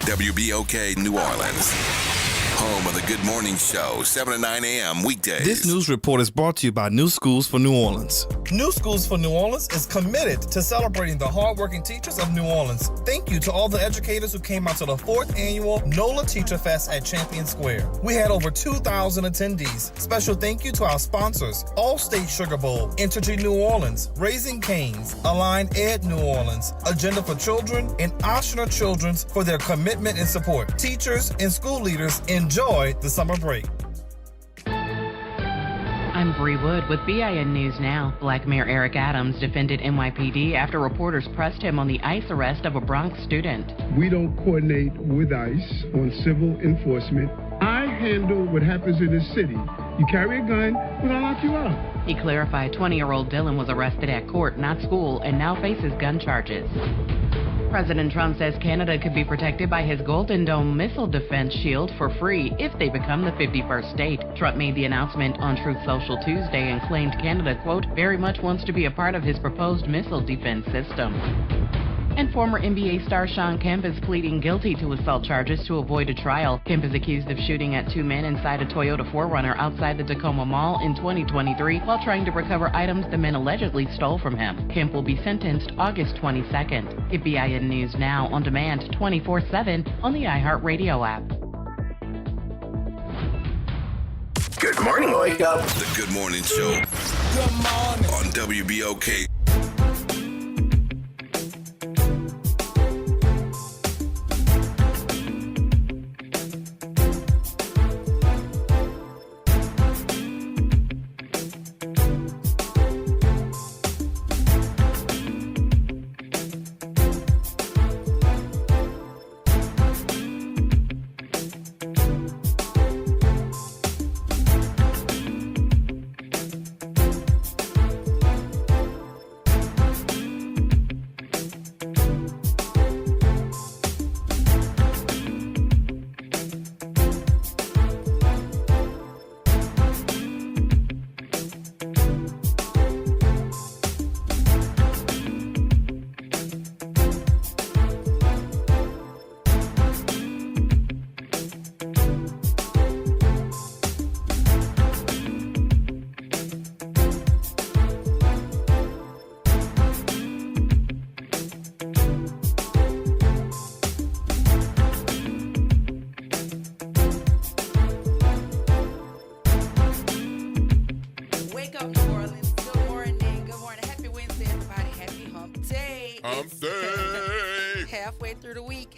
WBOK New Orleans. Home of the Good Morning Show, 7 to 9 a.m. weekdays. This news report is brought to you by New Schools for New Orleans. New Schools for New Orleans is committed to celebrating the hardworking teachers of New Orleans. Thank you to all the educators who came out to the 4th annual NOLA Teacher Fest at Champion Square. We had over 2,000 attendees. Special thank you to our sponsors, Allstate Sugar Bowl, Entergy New Orleans, Raising Cane's, Align Ed New Orleans, Agenda for Children, and Oshner Children's for their commitment and support. Teachers and school leaders enjoy the summer break. I'm Bree Wood with BIN News Now. Black Mayor Eric Adams defended NYPD after reporters pressed him on the ICE arrest of a Bronx student. We don't coordinate with ICE on civil enforcement. I handle what happens in the city. You carry a gun, we're gonna lock you up. He clarified 20-year-old Dylan was arrested at court, not school, and now faces gun charges. President Trump says Canada could be protected by his Golden Dome missile defense shield for free if they become the 51st state. Trump made the announcement on Truth Social Tuesday and claimed Canada, quote, very much wants to be a part of his proposed missile defense system. And former NBA star Shawn Kemp is pleading guilty to assault charges to avoid a trial. Kemp is accused of shooting at 2 men inside a Toyota 4Runner outside the Tacoma Mall in 2023 while trying to recover items the men allegedly stole from him. Kemp will be sentenced August 22nd. Get BIN News Now on demand 24/7 on the iHeartRadio app. Good morning, wake up. The Good Morning Show. Good morning. On WBOK.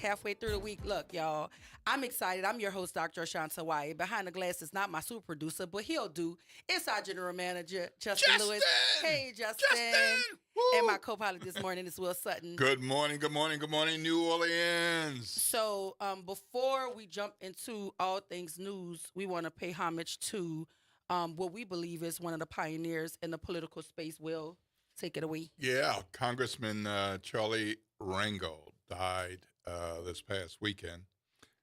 Halfway through the week. Look, y'all, I'm excited. I'm your host, Dr. Ashanta Wyatt. Behind the glass is not my super producer, but he'll do. It's our general manager, Justin Lewis. Hey, Justin. And my co-pilot this morning is Will Sutton. Good morning, New Orleans. So before we jump into all things news, we want to pay homage to what we believe is one of the pioneers in the political space. Will, take it away. Yeah, Congressman Charlie Rangel died this past weekend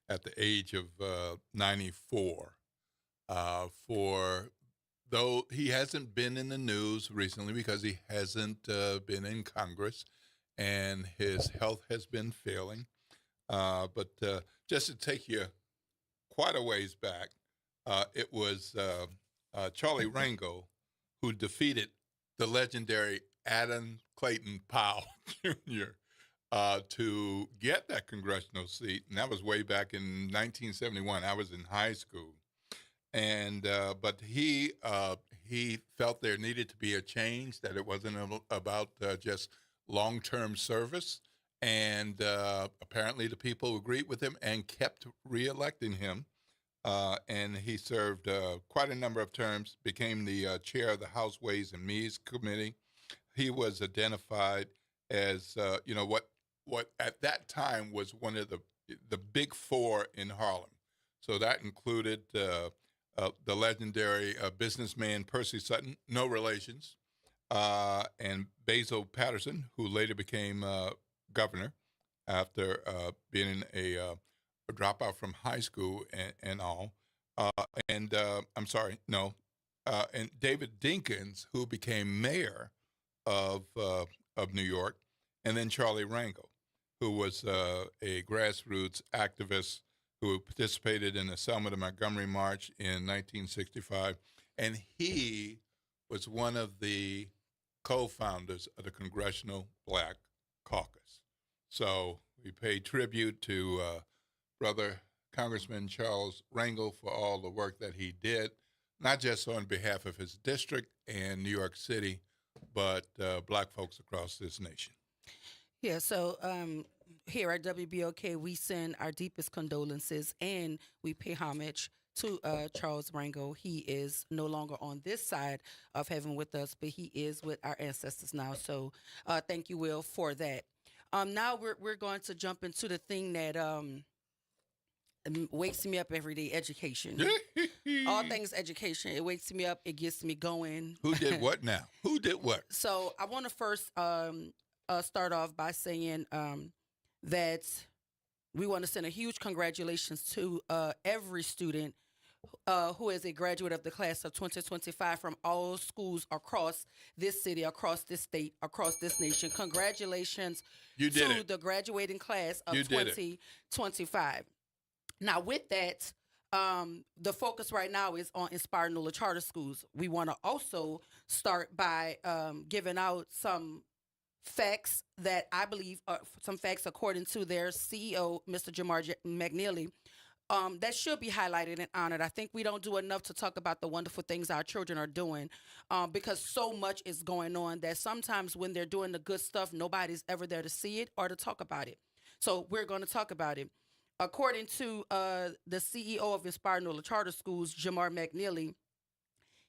at the age of 94. Though he hasn't been in the news recently because he hasn't been in Congress and his health has been failing. But just to take you quite a ways back, it was Charlie Rangel who defeated the legendary Adam Clayton Powell Jr. To get that congressional seat, and that was way back in 1971. I was in high school, and but he felt there needed to be a change, that it wasn't about just long-term service, and apparently the people agreed with him and kept re-electing him, and he served quite a number of terms, became the chair of the House Ways and Means Committee. He was identified as what at that time was one of the big four in Harlem. So that included the legendary businessman Percy Sutton, no relations, and Basil Patterson, who later became governor after being a dropout from high school and all. And David Dinkins, who became mayor of New York, and then Charlie Rangel. who was a grassroots activist who participated in the Selma to Montgomery March in 1965. And he was one of the co-founders of the Congressional Black Caucus. So we pay tribute to Brother Congressman Charles Rangel for all the work that he did, not just on behalf of his district and New York City, but Black folks across this nation. Yeah, so here at WBOK, we send our deepest condolences and we pay homage to Charles Rangel. He is no longer on this side of heaven with us, but he is with our ancestors now. So thank you, Will, for that. Now we're going to jump into the thing that wakes me up every day, education. All things education. It wakes me up. It gets me going. Who did what now? Who did what? So I want to first start off by saying that we want to send a huge congratulations to every student who is a graduate of the class of 2025 from all schools across this city, across this state, across this nation. Congratulations to the graduating class of 2025. Now, with that, the focus right now is on Inspire NOLA Charter Schools. We want to also start by giving out some facts that I believe are some facts according to their CEO, Mr. Jamar McNeely, that should be highlighted and honored. I think we don't do enough to talk about the wonderful things our children are doing because so much is going on that sometimes when they're doing the good stuff, nobody's ever there to see it or to talk about it. So we're going to talk about it. According to the CEO of Inspire NOLA Charter Schools, Jamar McNeely,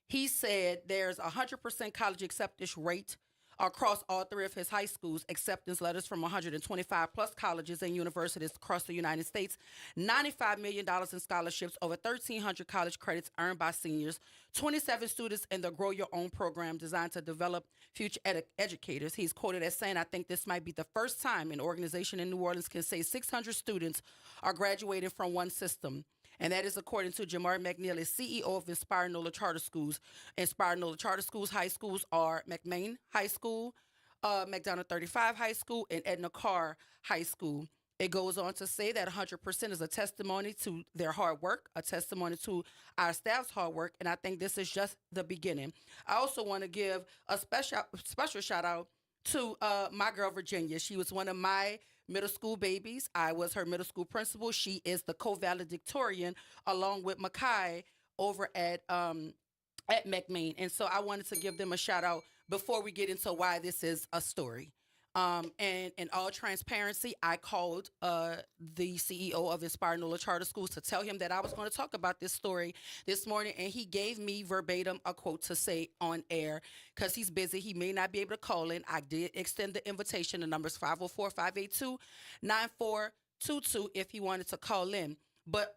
he said there's 100% college acceptance rate across all three of his high schools, acceptance letters from 125 plus colleges and universities across the United States, $95 million in scholarships, over 1,300 college credits earned by seniors, 27 students in the Grow Your Own program designed to develop future educators. He's quoted as saying, I think this might be the first time an organization in New Orleans can say 600 students are graduating from one system. And that is according to Jamar McNeely, CEO of Inspire NOLA Charter Schools. Inspire NOLA Charter Schools high schools are McMain High School, McDonough 35 High School, and Edna Karr High School. It goes on to say that 100% is a testimony to their hard work, a testimony to our staff's hard work, and I think this is just the beginning. I also want to give a special shout out to my girl, Virginia. She was one of my middle school babies. I was her middle school principal. She is the co-valedictorian along with Makai over at McMain. And so I wanted to give them a shout out before we get into why this is a story. And in all transparency, I called the CEO of Inspire NOLA Charter Schools to tell him that I was going to talk about this story this morning, and he gave me verbatim a quote to say on air because he's busy. He may not be able to call in. I did extend the invitation. The number's 504-582-9422 if he wanted to call in. But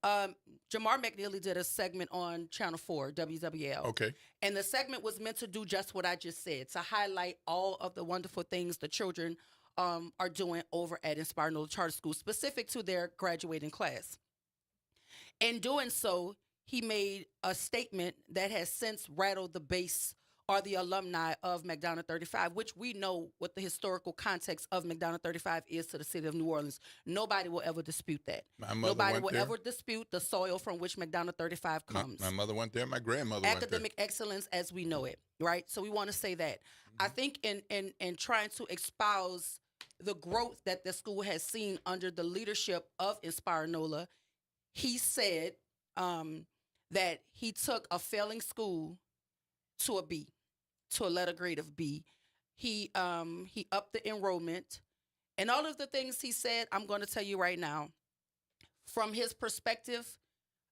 Jamar McNeely did a segment on Channel 4, WWL. Okay. And the segment was meant to do just what I just said, to highlight all of the wonderful things the children are doing over at Inspire NOLA Charter School, specific to their graduating class. In doing so, he made a statement that has since rattled the base or the alumni of McDonough 35, which we know what the historical context of McDonough 35 is to the city of New Orleans. Nobody will ever dispute that. Nobody will ever dispute the soil from which McDonough 35 comes. My mother went there. My grandmother went there. Academic excellence as we know it, right? So we want to say that. Mm-hmm. I think in trying to espouse the growth that the school has seen under the leadership of Inspire NOLA, he said that he took a failing school to a B, to a letter grade of B. He upped the enrollment. And all of the things he said, I'm going to tell you right now, from his perspective,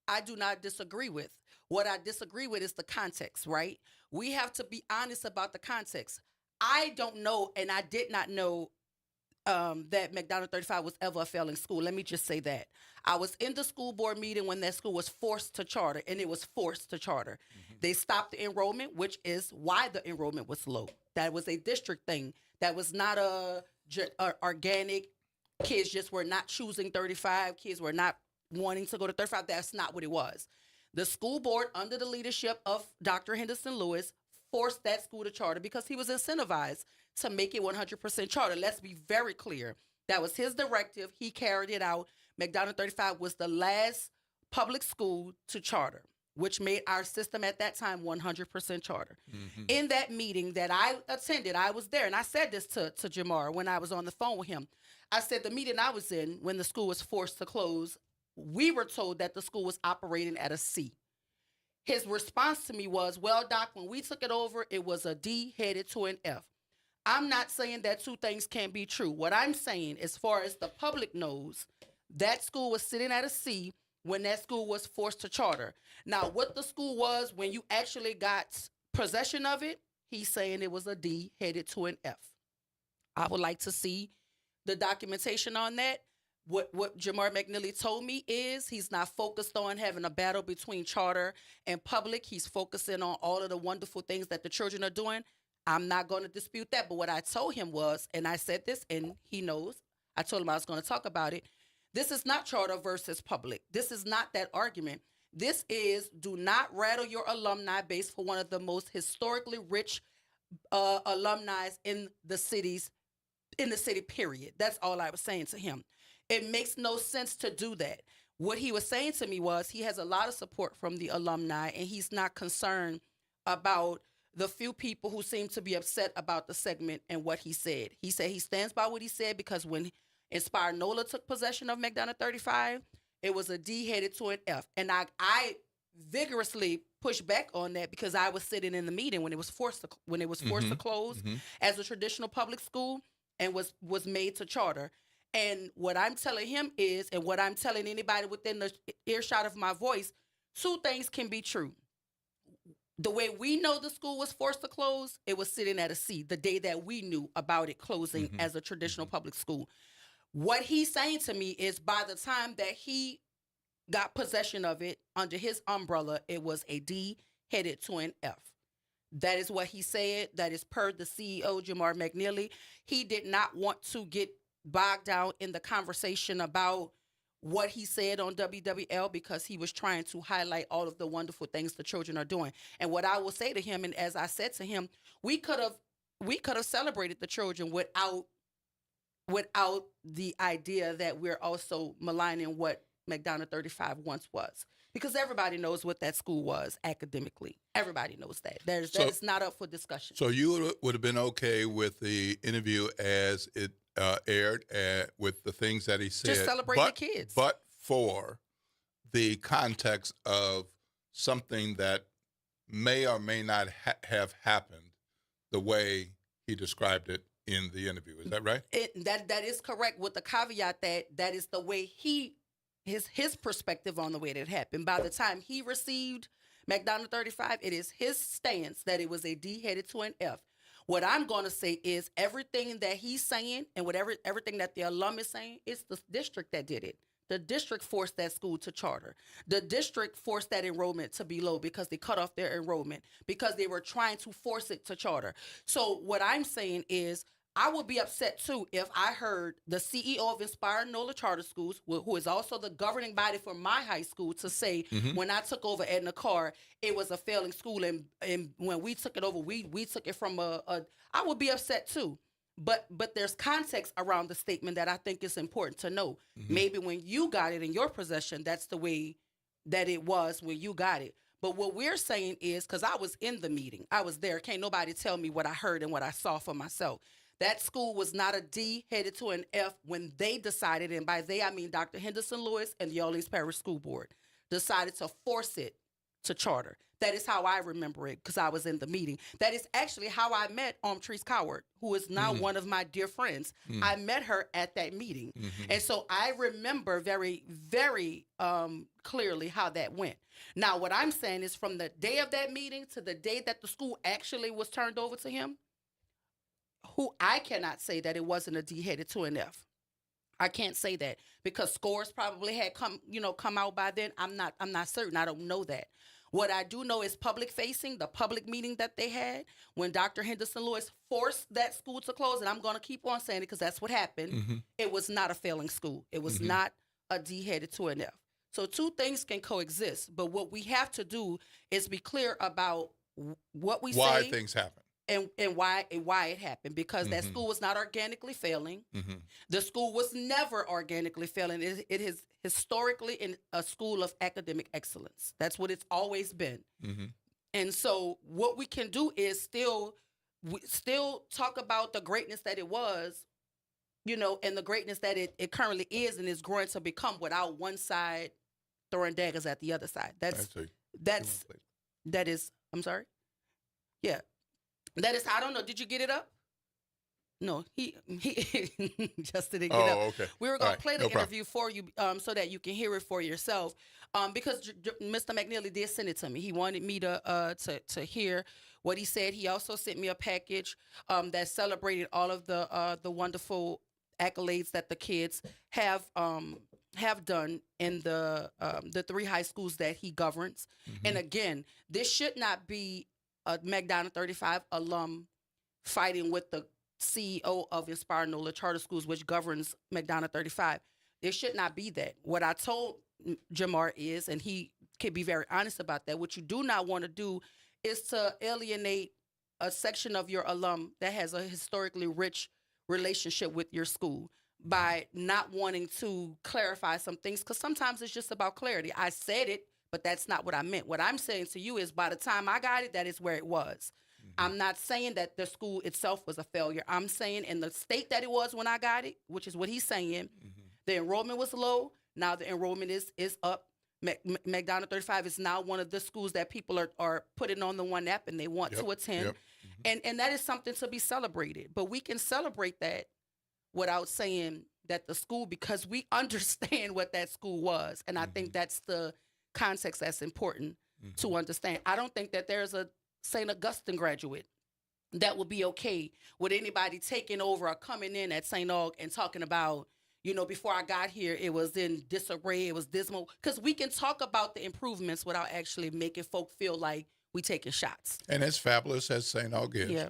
I do not disagree with. What I disagree with is the context, right? We have to be honest about the context. I don't know, and I did not know that McDonough 35 was ever a failing school. Let me just say that. I was in the school board meeting when that school was forced to charter, and it was forced to charter. Mm-hmm. They stopped the enrollment, which is why the enrollment was low. That was a district thing. That was not a organic. Kids just were not choosing 35. Kids were not wanting to go to 35. That's not what it was. The school board, under the leadership of Dr. Henderson Lewis, forced that school to charter because he was incentivized to make it 100% charter. Let's be very clear. That was his directive. He carried it out. McDonald 35 was the last public school to charter, which made our system at that time 100% charter. In that meeting that I attended, I was there, and I said this to Jamar when I was on the phone with him. I said the meeting I was in when the school was forced to close, we were told that the school was operating at a C. His response to me was, well, Doc, when we took it over, it was a D headed to an F. I'm not saying that two things can't be true. What I'm saying, as far as the public knows, that school was sitting at a C when that school was forced to charter. Now, what the school was when you actually got possession of it, he's saying it was a D headed to an F. I would like to see the documentation on that. What Jamar McNeely told me is he's not focused on having a battle between charter and public. He's focusing on all of the wonderful things that the children are doing. I'm not going to dispute that. But what I told him was, and I said this, and he knows, I told him I was going to talk about it. This is not charter versus public. This is not that argument. This is do not rattle your alumni base for one of the most historically rich alumni in the city, period. That's all I was saying to him. It makes no sense to do that. What he was saying to me was he has a lot of support from the alumni, and he's not concerned about the few people who seem to be upset about the segment and what he said. He said he stands by what he said because when Inspire NOLA took possession of McDonald 35, it was a D headed to an F. And I vigorously pushed back on that because I was sitting in the meeting when it was forced to close as a traditional public school and was made to charter. And what I'm telling him is, and what I'm telling anybody within the earshot of my voice, two things can be true. The way we know the school was forced to close, it was sitting at a C the day that we knew about it closing as a traditional public school. What he's saying to me is by the time that he got possession of it under his umbrella, it was a D headed to an F. That is what he said. That is per the CEO, Jamar McNeely. He did not want to get bogged down in the conversation about what he said on WWL because he was trying to highlight all of the wonderful things the children are doing. And what I will say to him, and as I said to him, we could have celebrated the children without the idea that we're also maligning what McDonald 35 once was. Because everybody knows what that school was academically. Everybody knows that. That is not up for discussion. So you would have been okay with the interview as it aired with the things that he said. Just celebrate the kids. But for the context of something that may or may not have happened the way he described it in the interview. Is that right? That is correct, with the caveat that is the way his perspective on the way that it happened. By the time he received McDonald 35, it is his stance that it was a D headed to an F. What I'm going to say is everything that he's saying and everything that the alum is saying, it's the district that did it. The district forced that school to charter. The district forced that enrollment to be low because they cut off their enrollment because they were trying to force it to charter. So what I'm saying is I would be upset too if I heard the CEO of Inspire NOLA Charter Schools, who is also the governing body for my high school, to say when I took over Edna Carr, it was a failing school, and when we took it over, we took it from I would be upset too. But there's context around the statement that I think is important to know. Maybe when you got it in your possession, that's the way that it was when you got it. But what we're saying is, because I was in the meeting, I was there. Can't nobody tell me what I heard and what I saw for myself. That school was not a D headed to an F when they decided, and by they I mean Dr. Henderson Lewis and the Orleans Parish School Board decided to force it to charter. That is how I remember it because I was in the meeting. That is actually how I met Treese Coward, who is now one of my dear friends. I met her at that meeting. And so I remember very, very clearly how that went. Now, what I'm saying is from the day of that meeting to the day that the school actually was turned over to him, I cannot say that it wasn't a D headed to an F. I can't say that because scores probably had come out by then. I'm not certain. I don't know that. What I do know is public facing, the public meeting that they had when Dr. Henderson Lewis forced that school to close, and I'm going to keep on saying it because that's what happened. It was not a failing school. It was not a D headed to an F. So two things can coexist, but what we have to do is be clear about what we say. Why things happen. and why it happened, because that school was not organically failing. The school was never organically failing. It is historically in a school of academic excellence. That's what it's always been. And so what we can do is still talk about the greatness that it was, you know, and the greatness that it currently is and is growing to become, without one side throwing daggers at the other side. That is, I'm sorry? Yeah. That is, I don't know. Did you get it up? No, he Justin didn't get up. Okay. We were going to play the interview for you so that you can hear it for yourself. Because Mr. McNeely did send it to me. He wanted me to hear what he said. He also sent me a package that celebrated all of the wonderful accolades that the kids have done in the 3 high schools that he governs. And again, this should not be a McDonough 35 alum fighting with the CEO of Inspire NOLA Charter Schools, which governs McDonough 35. It should not be that. What I told Jamar is, and he can be very honest about that, what you do not want to do is to alienate a section of your alum that has a historically rich relationship with your school by not wanting to clarify some things, because sometimes it's just about clarity. I said it, but that's not what I meant. What I'm saying to you is, by the time I got it, that is where it was. I'm not saying that the school itself was a failure. I'm saying in the state that it was when I got it, which is what he's saying, the enrollment was low. Now the enrollment is up. McDonough 35 is now one of the schools that people are putting on the One App and they want to attend. And that is something to be celebrated. But we can celebrate that without saying that the school, because we understand what that school was. And I think that's the context that's important to understand. I don't think that there's a St. Augustine graduate that would be okay with anybody taking over or coming in at St. Aug and talking about, you know, before I got here, it was in disarray, it was dismal. Because we can talk about the improvements without actually making folk feel like we taking shots. And as fabulous as St. Aug is,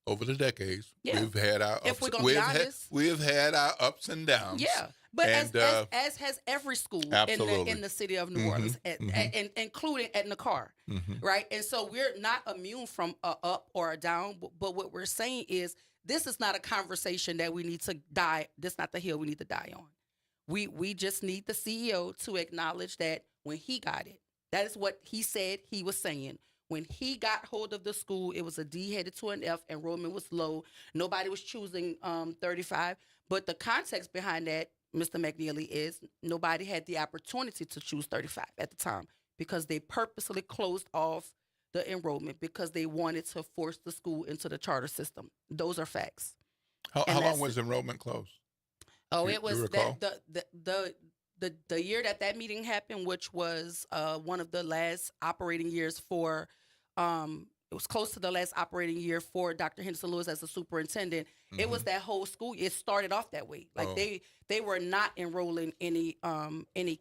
over the decades, Yeah. we've had our If we're gonna be honest. we've had our ups and downs. Yeah. But And, as has every school absolutely. in the city of New Orleans, and including Edna Carr, right? And so we're not immune from a up or a down, but what we're saying is this is not a conversation that we need to die. This is not the hill we need to die on. We just need the CEO to acknowledge that when he got it, that is what he said he was saying. When he got hold of the school, it was a D headed to an F. Enrollment was low. Nobody was choosing 35. But the context behind that, Mr. McNeely, is nobody had the opportunity to choose 35 at the time because they purposely closed off the enrollment because they wanted to force the school into the charter system. Those are facts. How long was enrollment closed? Oh, You it was recall? the year that meeting happened, which was one of the last operating years for it was close to the last operating year for Dr. Henderson Lewis as a superintendent. It was that whole school. It started off that way. Like they were not enrolling any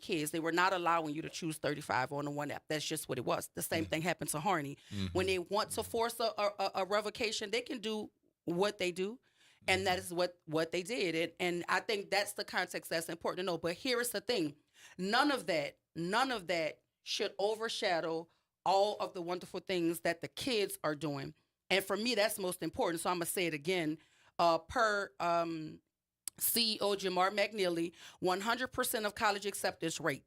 kids. They were not allowing you to choose 35 on the One App. That's just what it was. The same thing happened to Harney. When they want to force a revocation, they can do what they do. And that is what they did. And I think that's the context that's important to know. But here is the thing. None of that should overshadow all of the wonderful things that the kids are doing. And for me, that's most important. So I'm going to say it again. Per CEO Jamar McNeely, 100% of college acceptance rate.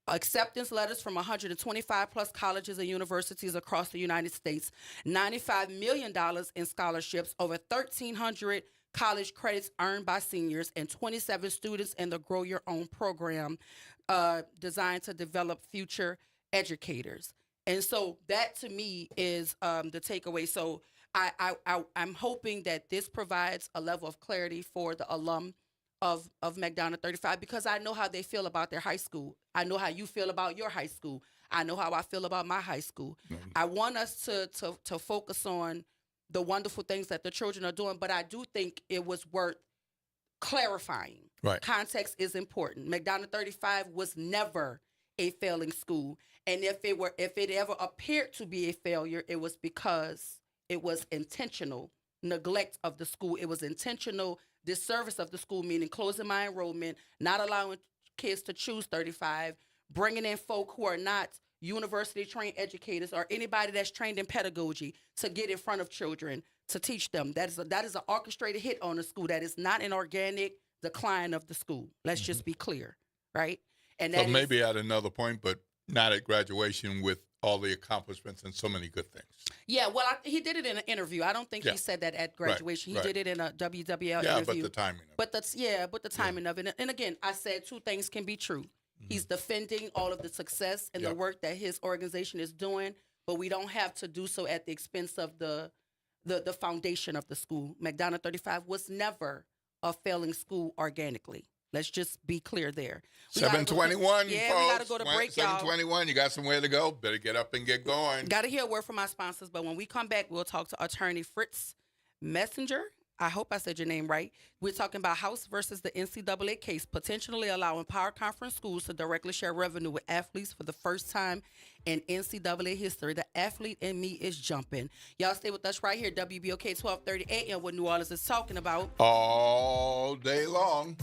Acceptance letters from 125 plus colleges and universities across the United States, $95 million in scholarships, over 1,300 college credits earned by seniors, and 27 students in the Grow Your Own program designed to develop future educators. And so that to me is the takeaway. So I'm hoping that this provides a level of clarity for the alum of McDonough 35, because I know how they feel about their high school. I know how you feel about your high school. I know how I feel about my high school. I want us to focus on the wonderful things that the children are doing, but I do think it was worth clarifying. Right. Context is important. McDonough 35 was never a failing school. And if it ever appeared to be a failure, it was because it was intentional neglect of the school. It was intentional disservice of the school, meaning closing my enrollment, not allowing kids to choose 35, bringing in folk who are not university-trained educators or anybody that's trained in pedagogy to get in front of children to teach them. That is an orchestrated hit on the school. That is not an organic decline of the school. Let's just be clear, right? And that so maybe at another point, but not at graduation with all the accomplishments and so many good things. Yeah, well, he did it in an interview. I don't think he said that at graduation. He did it in a WWL interview. Yeah, but the timing of it. But the timing of it. And again, I said two things can be true. He's defending all of the success and the work that his organization is doing, but we don't have to do so at the expense of the foundation of the school. McDonough 35 was never a failing school organically. Let's just be clear there. 7:21, folks. Yeah, we got to go to break, y'all. 7:21, you got somewhere to go. Better get up and get going. Got to hear a word from our sponsors, but when we come back, we'll talk to Attorney Fritz Messenger. I hope I said your name right. We're talking about House versus the NCAA case, potentially allowing power conference schools to directly share revenue with athletes for the first time in NCAA history. The athlete in me is jumping. Y'all stay with us right here, WBOK 1230 AM, what New Orleans is talking about. All day long.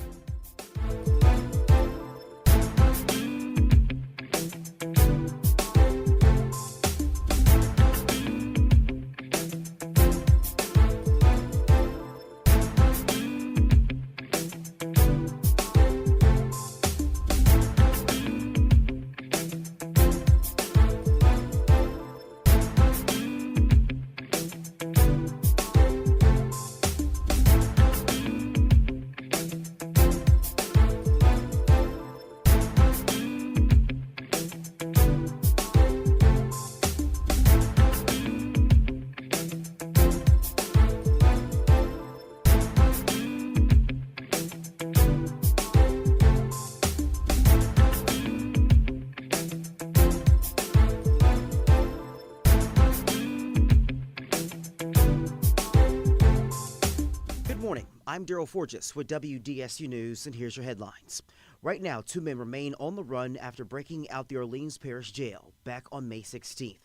I'm Daryl Forges with WDSU News, and here's your headlines. Right now, 2 men remain on the run after breaking out the Orleans Parish Jail back on May 16th.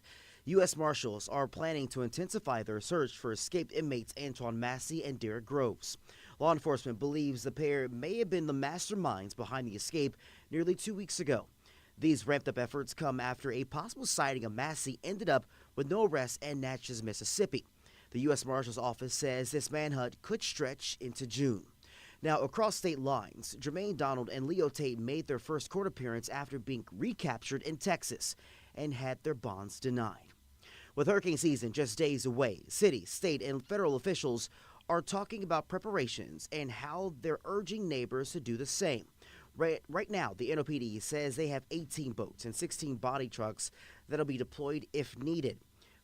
U.S. Marshals are planning to intensify their search for escaped inmates Antoine Massey and Derek Groves. Law enforcement believes the pair may have been the masterminds behind the escape nearly 2 weeks ago. These ramped-up efforts come after a possible sighting of Massey ended up with no arrest in Natchez, Mississippi. The U.S. Marshal's Office says this manhunt could stretch into June. Now, across state lines, Jermaine Donald and Leo Tate made their first court appearance after being recaptured in Texas and had their bonds denied. With hurricane season just days away, city, state, and federal officials are talking about preparations and how they're urging neighbors to do the same. Right now, the NOPD says they have 18 boats and 16 body trucks that'll be deployed if needed.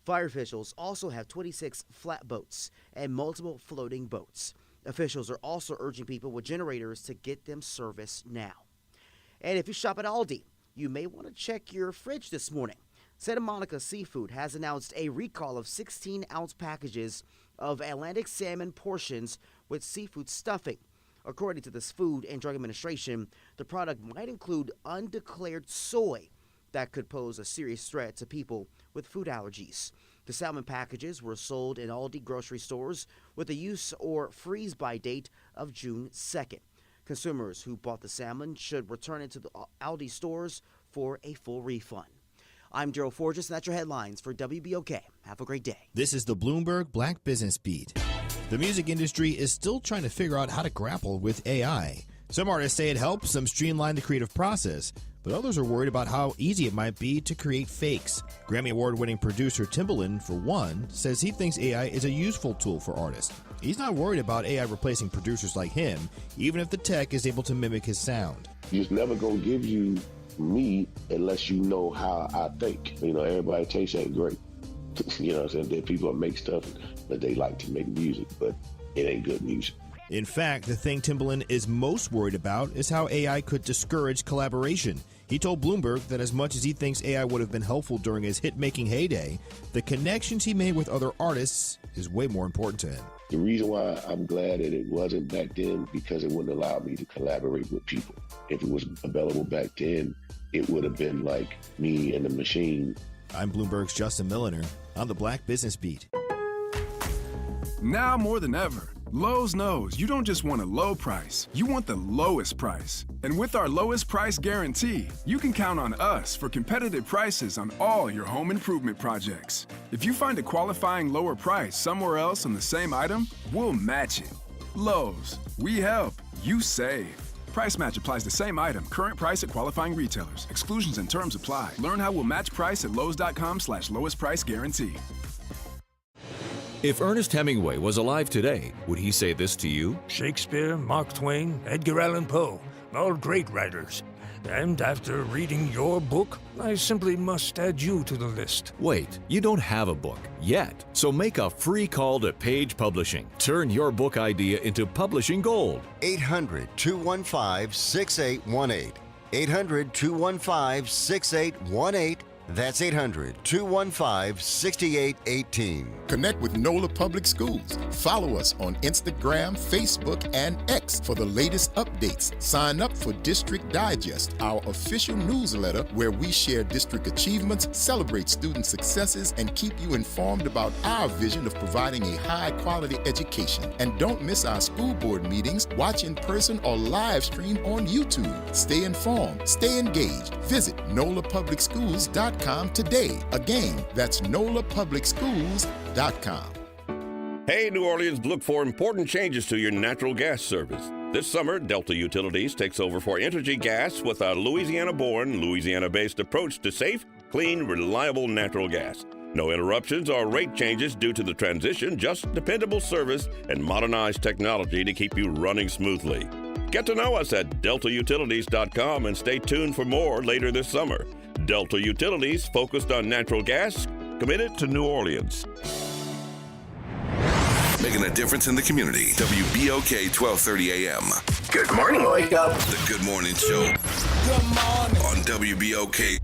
Fire officials also have 26 flatboats and multiple floating boats. Officials are also urging people with generators to get them serviced now. And if you shop at Aldi, you may want to check your fridge this morning. Santa Monica Seafood has announced a recall of 16-ounce packages of Atlantic salmon portions with seafood stuffing. According to the Food and Drug Administration, the product might include undeclared soy that could pose a serious threat to people with food allergies. The salmon packages were sold in Aldi grocery stores with a use or freeze-by date of June 2nd. Consumers who bought the salmon should return it to the Aldi stores for a full refund. I'm Daryl Forges, and that's your headlines for WBOK. Have a great day. This is the Bloomberg Black Business Beat. The music industry is still trying to figure out how to grapple with AI. Some artists say it helps them streamline the creative process, but others are worried about how easy it might be to create fakes. Grammy Award-winning producer Timbaland, for one, says he thinks AI is a useful tool for artists. He's not worried about AI replacing producers like him, even if the tech is able to mimic his sound. It's never going to give you me unless you know how I think. You know, everybody tastes ain't great. You know what I'm saying? There are people that make stuff that they like to make music, but it ain't good music. In fact, the thing Timbaland is most worried about is how AI could discourage collaboration. He told Bloomberg that as much as he thinks AI would have been helpful during his hit-making heyday, the connections he made with other artists is way more important to him. The reason why I'm glad that it wasn't back then, because it wouldn't allow me to collaborate with people. If it was available back then, it would have been like me and the machine. I'm Bloomberg's Justin Milliner on the Black Business Beat. Now more than ever, Lowe's knows you don't just want a low price, you want the lowest price. And with our lowest price guarantee, you can count on us for competitive prices on all your home improvement projects. If you find a qualifying lower price somewhere else on the same item, we'll match it. Lowe's, we help, you save. Price match applies to same item. Current price at qualifying retailers. Exclusions and terms apply. Learn how we'll match price at lowes.com/lowest price guarantee. If Ernest Hemingway was alive today, would he say this to you? Shakespeare, Mark Twain, Edgar Allan Poe, all great writers. And after reading your book, I simply must add you to the list. Wait, you don't have a book yet. So make a free call to Page Publishing. Turn your book idea into publishing gold. 800-215-6818. 800-215-6818. That's 800-215-6818. Connect with NOLA Public Schools. Follow us on Instagram, Facebook, and X for the latest updates. Sign up for District Digest, our official newsletter where we share district achievements, celebrate student successes, and keep you informed about our vision of providing a high-quality education. And don't miss our school board meetings. Watch in person or live stream on YouTube. Stay informed. Stay engaged. Visit nolapublicschools.com today. Again, that's nolapublicschools.com. Hey, New Orleans, look for important changes to your natural gas service. This summer, Delta Utilities takes over for Entergy Gas with a Louisiana-born, Louisiana-based approach to safe, clean, reliable natural gas. No interruptions or rate changes due to the transition, just dependable service and modernized technology to keep you running smoothly. Get to know us at deltautilities.com and stay tuned for more later this summer. Delta Utilities, focused on natural gas, committed to New Orleans. Making a difference in the community. WBOK 1230 AM. Good morning, Wake Up. The Good Morning Show. Good morning. On WBOK.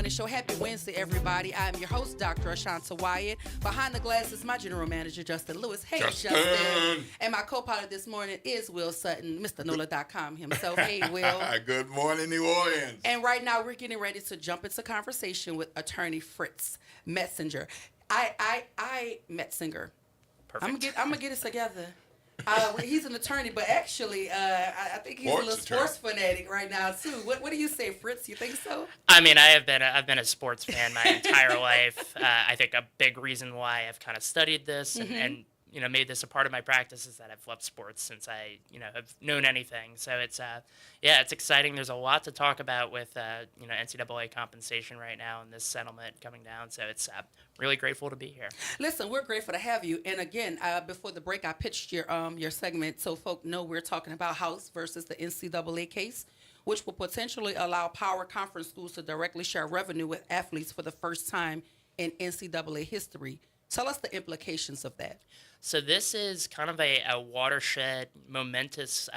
Show. Happy Wednesday, everybody. I'm your host, Dr. Ashanta Wyatt. Behind the glass is my general manager, Justin Lewis. Hey, Justin. And my co-pilot this morning is Will Sutton, Mr. NOLA.com himself. Hey, Will. Good morning, New Orleans. And right now, we're getting ready to jump into conversation with attorney Fritz Metzinger. Metzinger. Perfect. I'm gonna get us together. He's an attorney, but actually, I think he's a little sports fanatic right now too. What do you say, Fritz? You think so? I mean, I've been a sports fan my entire life. I think a big reason why I've kind of studied this and made this a part of my practice is that I've loved sports since I have known anything. So it's it's exciting. There's a lot to talk about with NCAA compensation right now and this settlement coming down. So it's really grateful to be here. Listen, we're grateful to have you. And again, before the break, I pitched your segment so folk know we're talking about House versus the NCAA case, which will potentially allow power conference schools to directly share revenue with athletes for the first time in NCAA history. Tell us the implications of that. So this is kind of a watershed, momentous,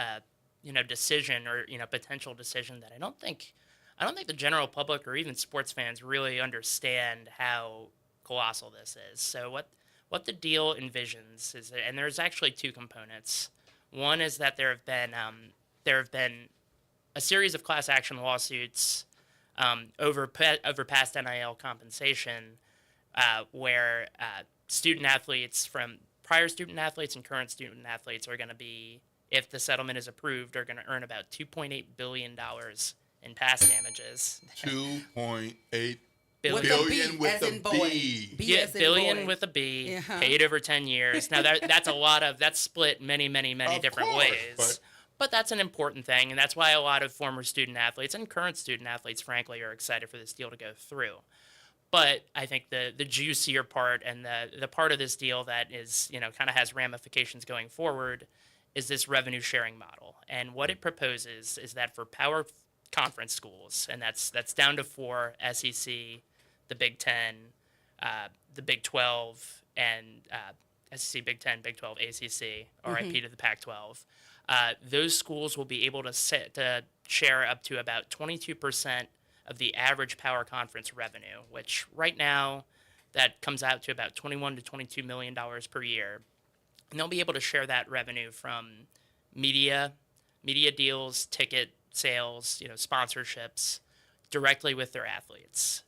decision or potential decision that I don't think the general public or even sports fans really understand how colossal this is. So what the deal envisions is, and there's actually two components. One is that there have been a series of class action lawsuits over past NIL compensation, where student athletes from prior student athletes and current student athletes are going to be, if the settlement is approved, are going to earn about $2.8 billion in past damages. 2.8 billion with a B. Billion with a B, paid over 10 years. Now that's split many different ways. But that's an important thing, and that's why a lot of former student athletes and current student athletes, frankly, are excited for this deal to go through. But I think the juicier part and the part of this deal that is, kind of has ramifications going forward is this revenue sharing model. And what it proposes is that for power conference schools, and that's down to 4: SEC, the Big Ten, the Big 12, and SEC, Big 10, Big 12, ACC, RIP to the Pac-12. Those schools will be able to share up to about 22% of the average power conference revenue, which right now that comes out to about $21 to $22 million per year. And they'll be able to share that revenue from media deals, ticket sales, sponsorships, directly with their athletes.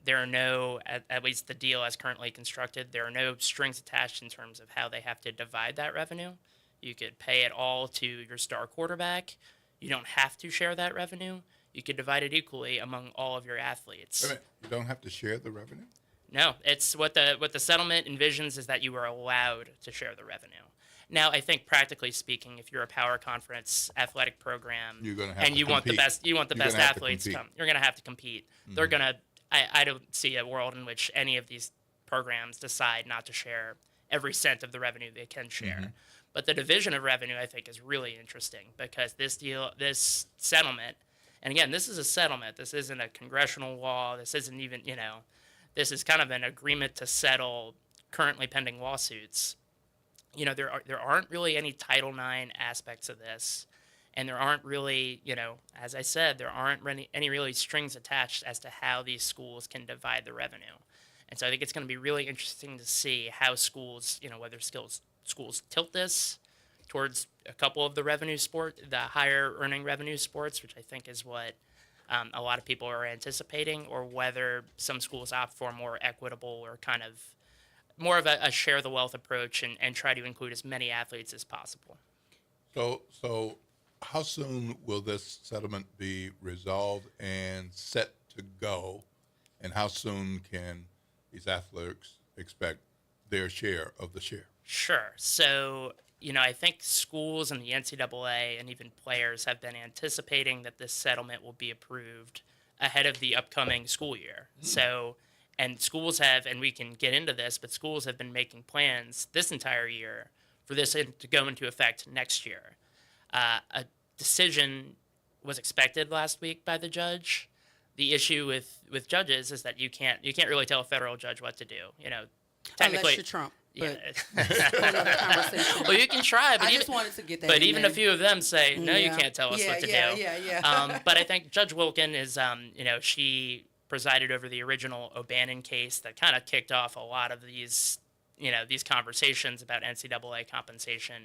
There are no, at least the deal as currently constructed, there are no strings attached in terms of how they have to divide that revenue. You could pay it all to your star quarterback. You don't have to share that revenue. You could divide it equally among all of your athletes. Wait a minute, you don't have to share the revenue? No, it's what the settlement envisions is that you are allowed to share the revenue. Now, I think practically speaking, if you're a power conference athletic program and you want the best athletes come, you're going to have to compete. Mm-hmm. They're going to. I don't see a world in which any of these programs decide not to share every cent of the revenue they can share. Mm-hmm. But the division of revenue, I think, is really interesting because this settlement. And again, this is a settlement. This isn't a congressional law. This isn't even, this is kind of an agreement to settle currently pending lawsuits. There aren't really any Title IX aspects of this. And there aren't really, as I said, there aren't any really strings attached as to how these schools can divide the revenue. And so I think it's going to be really interesting to see how schools, whether schools tilt this towards a couple of the the higher earning revenue sports, which I think is what a lot of people are anticipating, or whether some schools opt for a more equitable or kind of more of a share the wealth approach and try to include as many athletes as possible. So how soon will this settlement be resolved and set to go, and how soon can these athletes expect their share of the share? Sure. So, I think schools and the NCAA and even players have been anticipating that this settlement will be approved ahead of the upcoming school year. So, and schools have, and we can get into this, but schools have been making plans this entire year for this to go into effect next year. A decision was expected last week by the judge. The issue with judges is that you can't really tell a federal judge what to do. Technically, unless you're Trump. But another conversation. Well, you can try, but I just wanted to get that. But in even there. a few of them say, "No, you can't tell us what to do." Yeah. But I think Judge Wilkin is, she presided over the original O'Bannon case that kind of kicked off a lot of these conversations about NCAA compensation.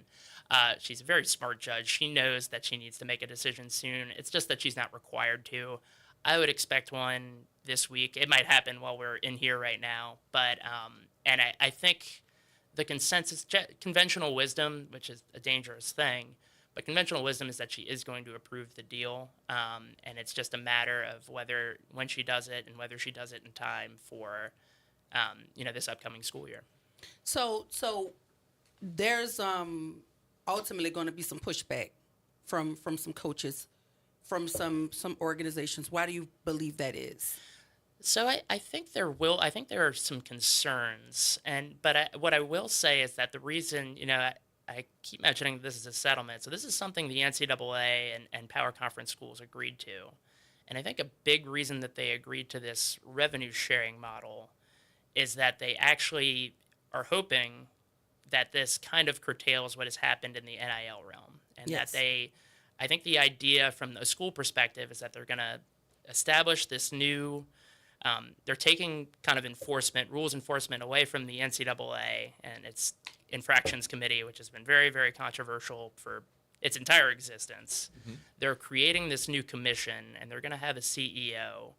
She's a very smart judge. She knows that she needs to make a decision soon. It's just that she's not required to. I would expect one this week. It might happen while we're in here right now, but and I think the consensus, conventional wisdom, which is a dangerous thing, but conventional wisdom is that she is going to approve the deal, and it's just a matter of when she does it and whether she does it in time for, this upcoming school year. So there's ultimately going to be some pushback from some coaches, from some organizations. Why do you believe that is? So I think there are some concerns, but what I will say is that the reason, I keep mentioning this is a settlement. So this is something the NCAA and power conference schools agreed to. And I think a big reason that they agreed to this revenue sharing model is that they actually are hoping that this kind of curtails what has happened in the NIL realm. And yes. that I think the idea from the school perspective is that they're going to establish this new, they're taking kind of rules enforcement away from the NCAA and its infractions committee, which has been very, very controversial for its entire existence. Mm-hmm. They're creating this new commission, and they're going to have a CEO.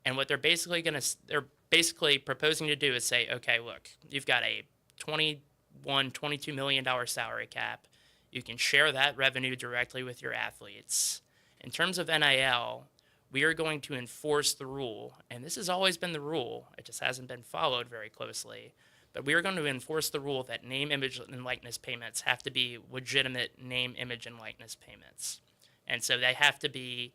And what they're basically proposing to do is say, okay, look, you've got a $22 million salary cap. You can share that revenue directly with your athletes. In terms of NIL, we are going to enforce the rule, and this has always been the rule. It just hasn't been followed very closely. But we are going to enforce the rule that name, image, and likeness payments have to be legitimate name, image, and likeness payments. And so they have to be,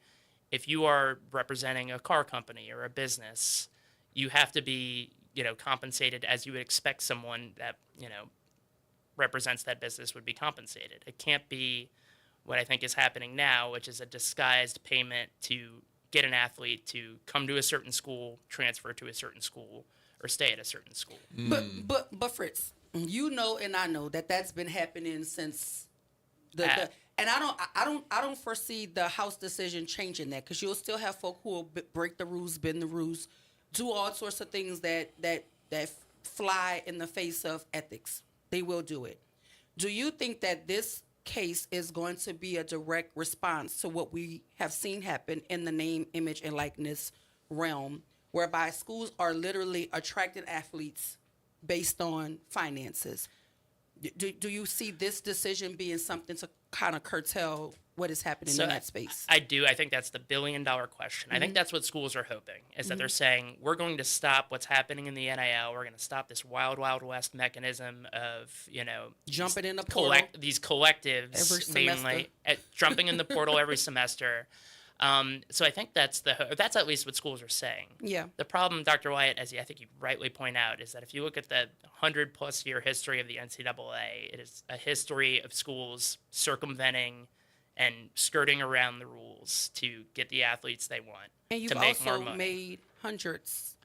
if you are representing a car company or a business, you have to be, compensated as you would expect someone that, represents that business would be compensated. It can't be what I think is happening now, which is a disguised payment to get an athlete to come to a certain school, transfer to a certain school, or stay at a certain school. But Fritz, you know, and I know that that's been happening since and I don't foresee the House decision changing that, because you'll still have folk who will break the rules, bend the rules, do all sorts of things that fly in the face of ethics. They will do it. Do you think that this case is going to be a direct response to what we have seen happen in the name, image, and likeness realm, whereby schools are literally attracting athletes based on finances? Do you see this decision being something to kind of curtail what is happening in that space? I do. I think that's the billion-dollar question. I think that's what schools are hoping, is that they're saying, we're going to stop what's happening in the NIL. We're going to stop this wild, wild west mechanism of, jumping in the portal. These collectives, mainly, jumping in the portal every semester. So I think that's at least what schools are saying. Yeah. The problem, Dr. Wyatt, as I think you rightly point out, is that if you look at the 100-plus year history of the NCAA, it is a history of schools circumventing and skirting around the rules to get the athletes they want, and you've to make more also money. made hundreds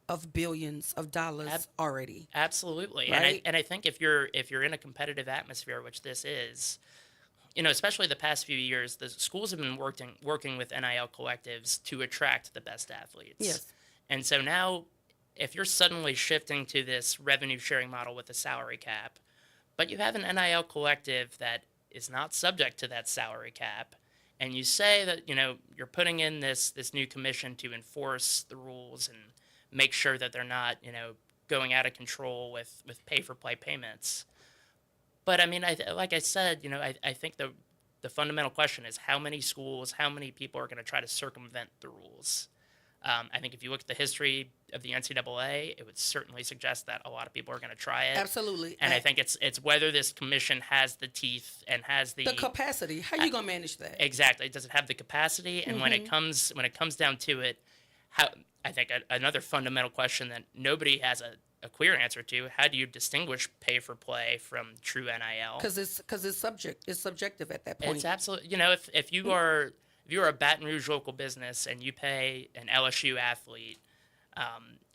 of billions of dollars already. Absolutely, right? and I think if you're in a competitive atmosphere, which this is, especially the past few years, the schools have been working with NIL collectives to attract the best athletes. Yes. And so now, if you're suddenly shifting to this revenue sharing model with a salary cap, but you have an NIL collective that is not subject to that salary cap, and you say that you're putting in this new commission to enforce the rules and make sure that they're not going out of control with pay for play payments. But I mean, like I said, I think the fundamental question is how many schools, how many people are going to try to circumvent the rules. I think if you look at the history of the NCAA, it would certainly suggest that a lot of people are going to try it. Absolutely. And I think it's whether this commission has the teeth and has the capacity. How are you going to manage that? Exactly. Does it have the capacity? And when it comes down to it, I think another fundamental question that nobody has a clear answer to: how do you distinguish pay for play from true NIL? Because it's subjective at that point. It's absolutely. If you are a Baton Rouge local business and you pay an LSU athlete,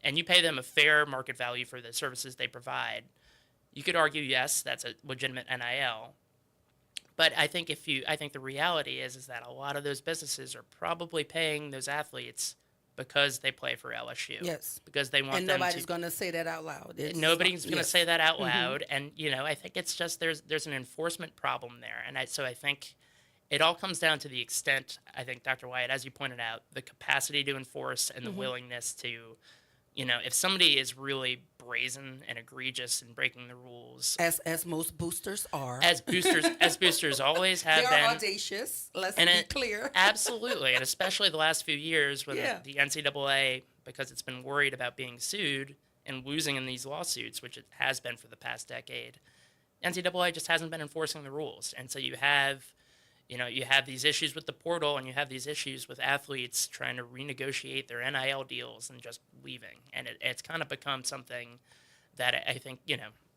and you pay them a fair market value for the services they provide, you could argue, yes, that's a legitimate NIL. But I think the reality is that a lot of those businesses are probably paying those athletes because they play for LSU. Yes. Because they want and them nobody's going to say that out loud. Nobody's going to say that out loud. And, I think it's just there's an enforcement problem there. And so I think it all comes down to the extent, I think, Dr. Wyatt, as you pointed out, the capacity to enforce and the willingness to, if somebody is really brazen and egregious in breaking the rules. As most boosters are. As boosters always have been. They're audacious, let's be clear. Absolutely. And especially the last few years when the NCAA, because it's been worried about being sued and losing in these lawsuits, which it has been for the past decade, NCAA just hasn't been enforcing the rules. And so you have these issues with the portal, and you have these issues with athletes trying to renegotiate their NIL deals and just leaving. And it's kind of become something that I think,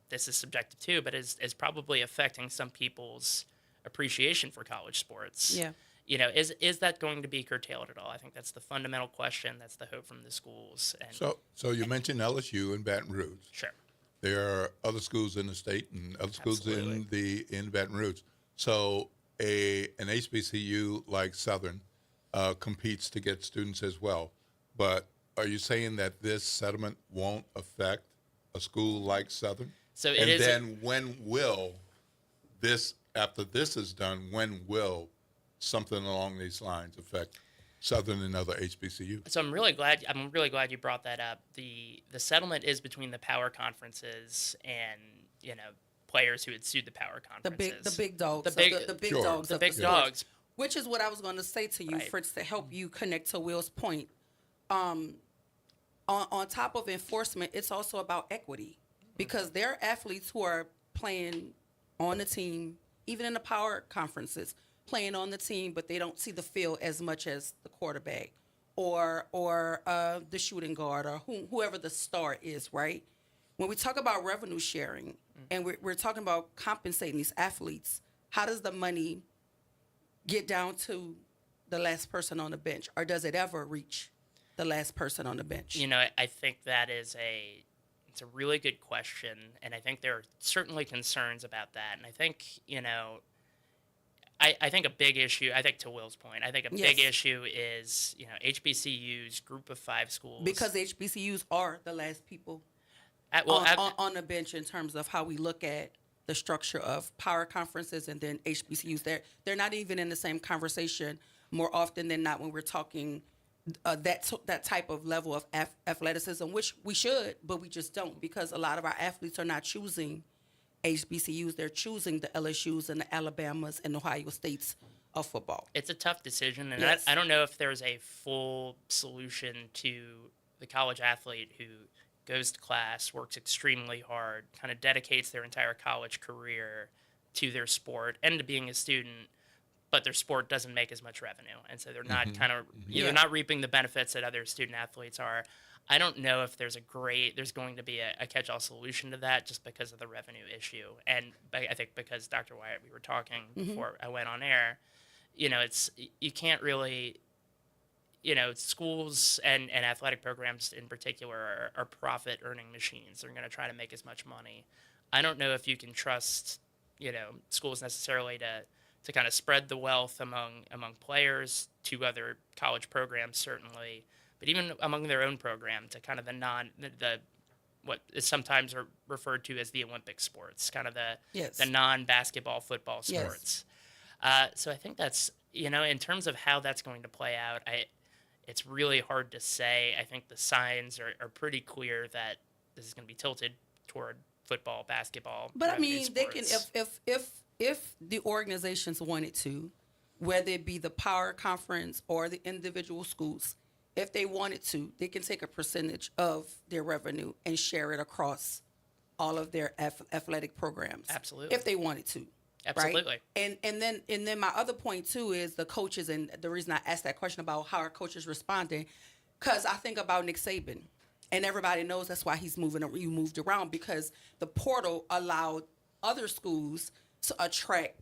this is subjective too, but is probably affecting some people's appreciation for college sports. Yeah. Is that going to be curtailed at all? I think that's the fundamental question. That's the hope from the schools. And so you mentioned LSU and Baton Rouge. Sure. There are other schools in the state and other schools in Baton Rouge. So an HBCU like Southern competes to get students as well. But are you saying that this settlement won't affect a school like Southern? So when will this, after this is done, when will something along these lines affect Southern and other HBCU? So I'm really glad you brought that up. The settlement is between the power conferences and players who had sued the power conferences. The big dogs. The big dogs. The big dogs. Which is what I was going to say to you, Fritz, to help you connect to Will's point. On top of enforcement, it's also about equity, because there are athletes who are playing on the team, even in the power conferences, playing on the team, but they don't see the field as much as the quarterback or the shooting guard or whoever the star is, right? When we talk about revenue sharing and we're talking about compensating these athletes, how does the money get down to the last person on the bench, or does it ever reach the last person on the bench? You know, I think that it's a really good question, and I think there are certainly concerns about that. And I think, you know, I think a big issue, I think to Will's point, I think a big issue is, you know, HBCUs, group of 5 schools. Because HBCUs are the last people on the bench in terms of how we look at the structure of power conferences and then HBCUs. They're not even in the same conversation more often than not when we're talking that type of level of athleticism, which we should, but we just don't, because a lot of our athletes are not choosing HBCUs. They're choosing the LSUs and the Alabamas and Ohio States of football. It's a tough decision, and Yes. I don't know if there's a full solution to the college athlete who goes to class, works extremely hard, kind of dedicates their entire college career to their sport and to being a student, but their sport doesn't make as much revenue, and so they're not they're not reaping the benefits that other student athletes are. I don't know if there's going to be a catch-all solution to that just because of the revenue issue. And I think because Dr. Wyatt, we were talking before I went on air, you know, you can't really, you know, schools and athletic programs in particular are profit-earning machines. They're going to try to make as much money. I don't know if you can trust, you know, schools necessarily to kind of spread the wealth among players to other college programs, certainly, but even among their own program to kind of what is sometimes referred to as the Olympic sports, kind of the non-basketball football sports. So I think that's, you know, in terms of how that's going to play out, it's really hard to say. I think the signs are pretty clear that this is going to be tilted toward football, basketball. But I mean, sports. they can if the organizations wanted to, whether it be the power conference or the individual schools, if they wanted to, they can take a percentage of their revenue and share it across all of their athletic programs. Absolutely. If they wanted to. Absolutely. Right? And then my other point too is the coaches, and the reason I asked that question about how are coaches responding, because I think about Nick Saban, and everybody knows that's why he moved around, because the portal allowed other schools to attract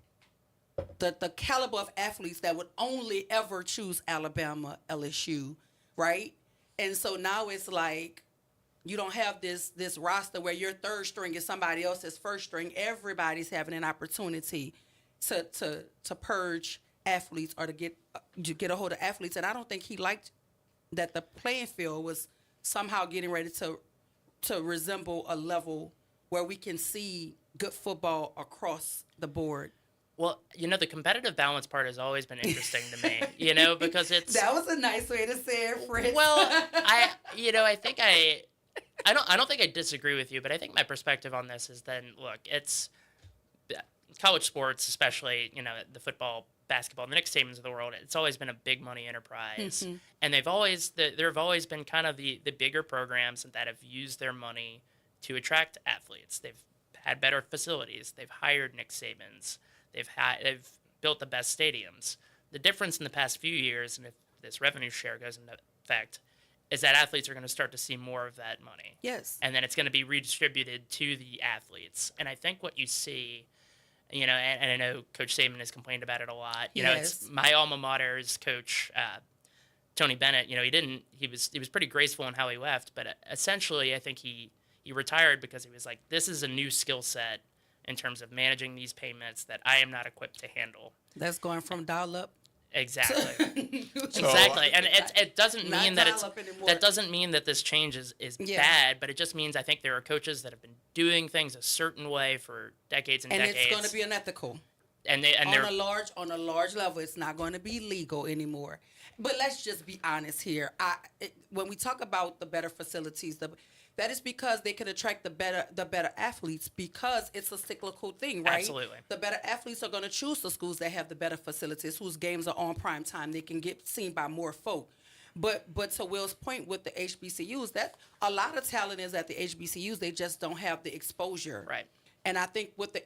the caliber of athletes that would only ever choose Alabama, LSU, right? And so now it's like you don't have this roster where your third string is somebody else's first string. Everybody's having an opportunity to purge athletes or to get a hold of athletes. And I don't think he liked that the playing field was somehow getting ready to resemble a level where we can see good football across the board. Well, you know, the competitive balance part has always been interesting to me, you know, because it's... That was a nice way to say it, Fritz. Well, I think I don't think I disagree with you, but I think my perspective on this is then, look, it's college sports, especially, you know, the football, basketball, the Nick Sabans of the world, it's always been a big money enterprise. Mm-hmm. And there have always been kind of the bigger programs that have used their money to attract athletes. They've had better facilities. They've hired Nick Sabans. They've built the best stadiums. The difference in the past few years, and if this revenue share goes into effect, is that athletes are going to start to see more of that money. Yes. And then it's going to be redistributed to the athletes. And I think what you see, you know, and I know Coach Saban has complained about it a lot. You know, it's my alma mater's coach, Tony Bennett. You know, he was pretty graceful in how he left, but essentially I think he retired because he was like, this is a new skill set in terms of managing these payments that I am not equipped to handle. That's going from dial-up. Exactly. Exactly. And it doesn't mean that doesn't mean that this change is bad, but it just means I think there are coaches that have been doing things a certain way for decades and decades. And it's going to be unethical. And on a large level, it's not going to be legal anymore. But let's just be honest here. When we talk about the better facilities, that is because they can attract the better athletes, because it's a cyclical thing, right? Absolutely. The better athletes are going to choose the schools that have the better facilities, whose games are on prime time. They can get seen by more folk. But to Will's point with the HBCUs, that a lot of talent is at the HBCUs. They just don't have the exposure. Right. And I think what the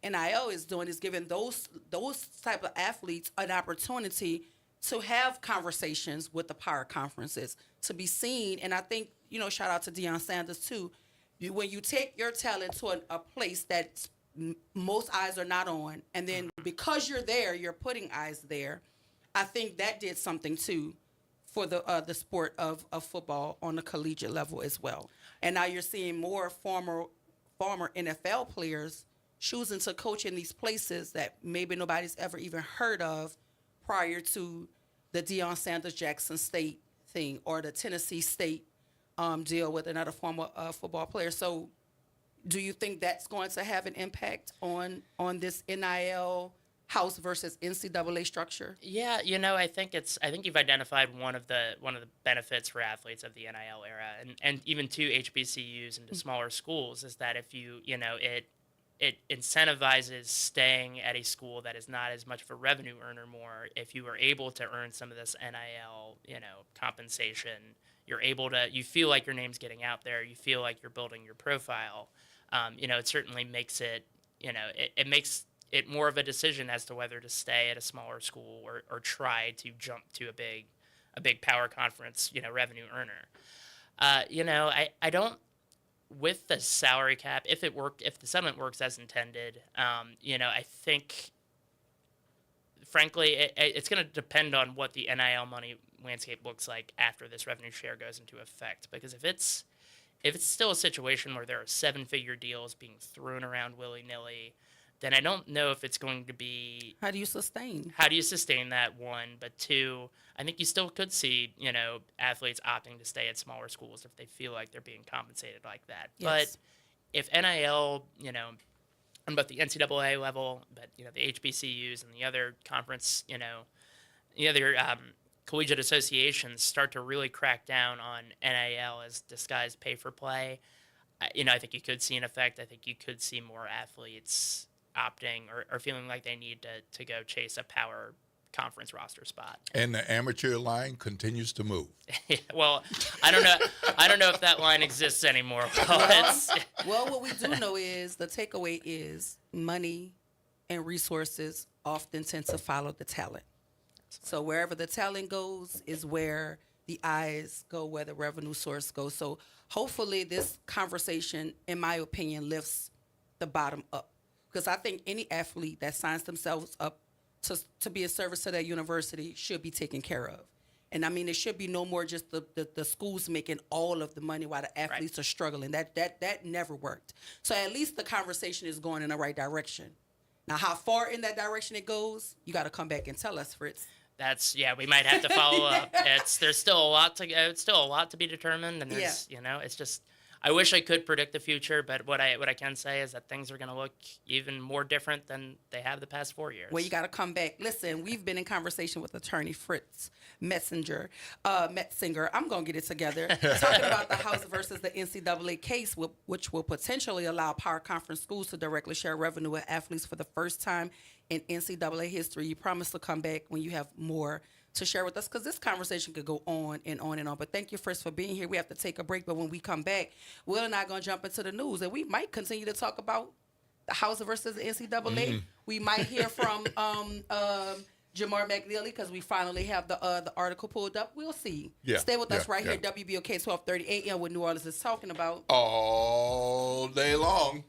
NIL is doing is giving those type of athletes an opportunity to have conversations with the power conferences, to be seen. And I think, shout out to Deion Sanders too. When you take your talent to a place that most eyes are not on, and then because you're there, you're putting eyes there, I think that did something too for the sport of football on the collegiate level as well. And now you're seeing more former NFL players choosing to coach in these places that maybe nobody's ever even heard of prior to the Deion Sanders Jackson State thing or the Tennessee State deal with another former football player. So do you think that's going to have an impact on this NIL House versus NCAA structure? Yeah, I think you've identified one of the benefits for athletes of the NIL era, and even to HBCUs and to smaller schools, is that if it incentivizes staying at a school that is not as much of a revenue earner more. If you are able to earn some of this NIL, compensation, you feel like your name's getting out there. You feel like you're building your profile. It certainly makes it, it makes it more of a decision as to whether to stay at a smaller school or try to jump to a big power conference, revenue earner. I don't. With the salary cap, if the settlement works as intended, I think, frankly, it's going to depend on what the NIL money landscape looks like after this revenue share goes into effect. Because if it's still a situation where there are 7-figure deals being thrown around willy-nilly, then I don't know if it's going to be... How do you sustain that, one? But two, I think you still could see, athletes opting to stay at smaller schools if they feel like they're being compensated like that. Yes. But if NIL, on both the NCAA level, but, the HBCUs and the other conference, the other collegiate associations start to really crack down on NIL as disguised pay-for-play, I think you could see an effect. I think you could see more athletes opting or feeling like they need to go chase a power conference roster spot. And the amateur line continues to move. Well, I don't know if that line exists anymore. Well, what we do know is the takeaway is money and resources often tend to follow the talent. So wherever the talent goes is where the eyes go, where the revenue source goes. So hopefully this conversation, in my opinion, lifts the bottom up. Because I think any athlete that signs themselves up to be a service to their university should be taken care of. And I mean, it should be no more just the schools making all of the money while the athletes are struggling. That never worked. So at least the conversation is going in the right direction. Now, how far in that direction it goes, you got to come back and tell us, Fritz. We might have to follow up. There's still a lot to go. It's still a lot to be determined, and there's, it's just. I wish I could predict the future, but what I can say is that things are going to look even more different than they have the past 4 years. Well, you got to come back. Listen, we've been in conversation with attorney Fritz Metzinger. I'm going to get it together. Talking about the House versus the NCAA case, which will potentially allow power conference schools to directly share revenue with athletes for the first time in NCAA history. You promise to come back when you have more to share with us, because this conversation could go on and on and on. But thank you, Fritz, for being here. We have to take a break, but when we come back, Will and I are going to jump into the news, and we might continue to talk about the House versus the NCAA. We might hear from Jamar McNeely, because we finally have the article pulled up. We'll see. Stay with us right here, WBOK 1230 AM, what New Orleans is talking about. All day long.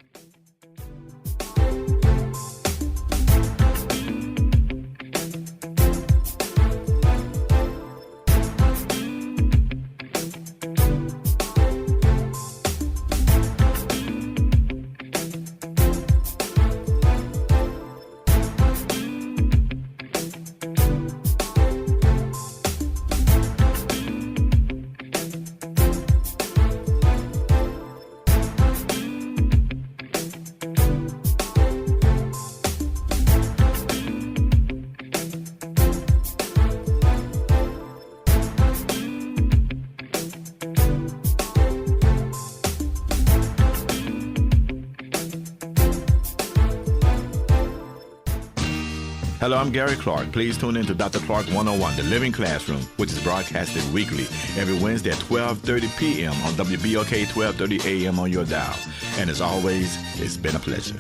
Hello, I'm Gary Clark. Please tune in to Dr. Clark 101, The Living Classroom, which is broadcasted weekly every Wednesday at 12:30 p.m. on WBOK 1230 AM on your dial. And as always, it's been a pleasure.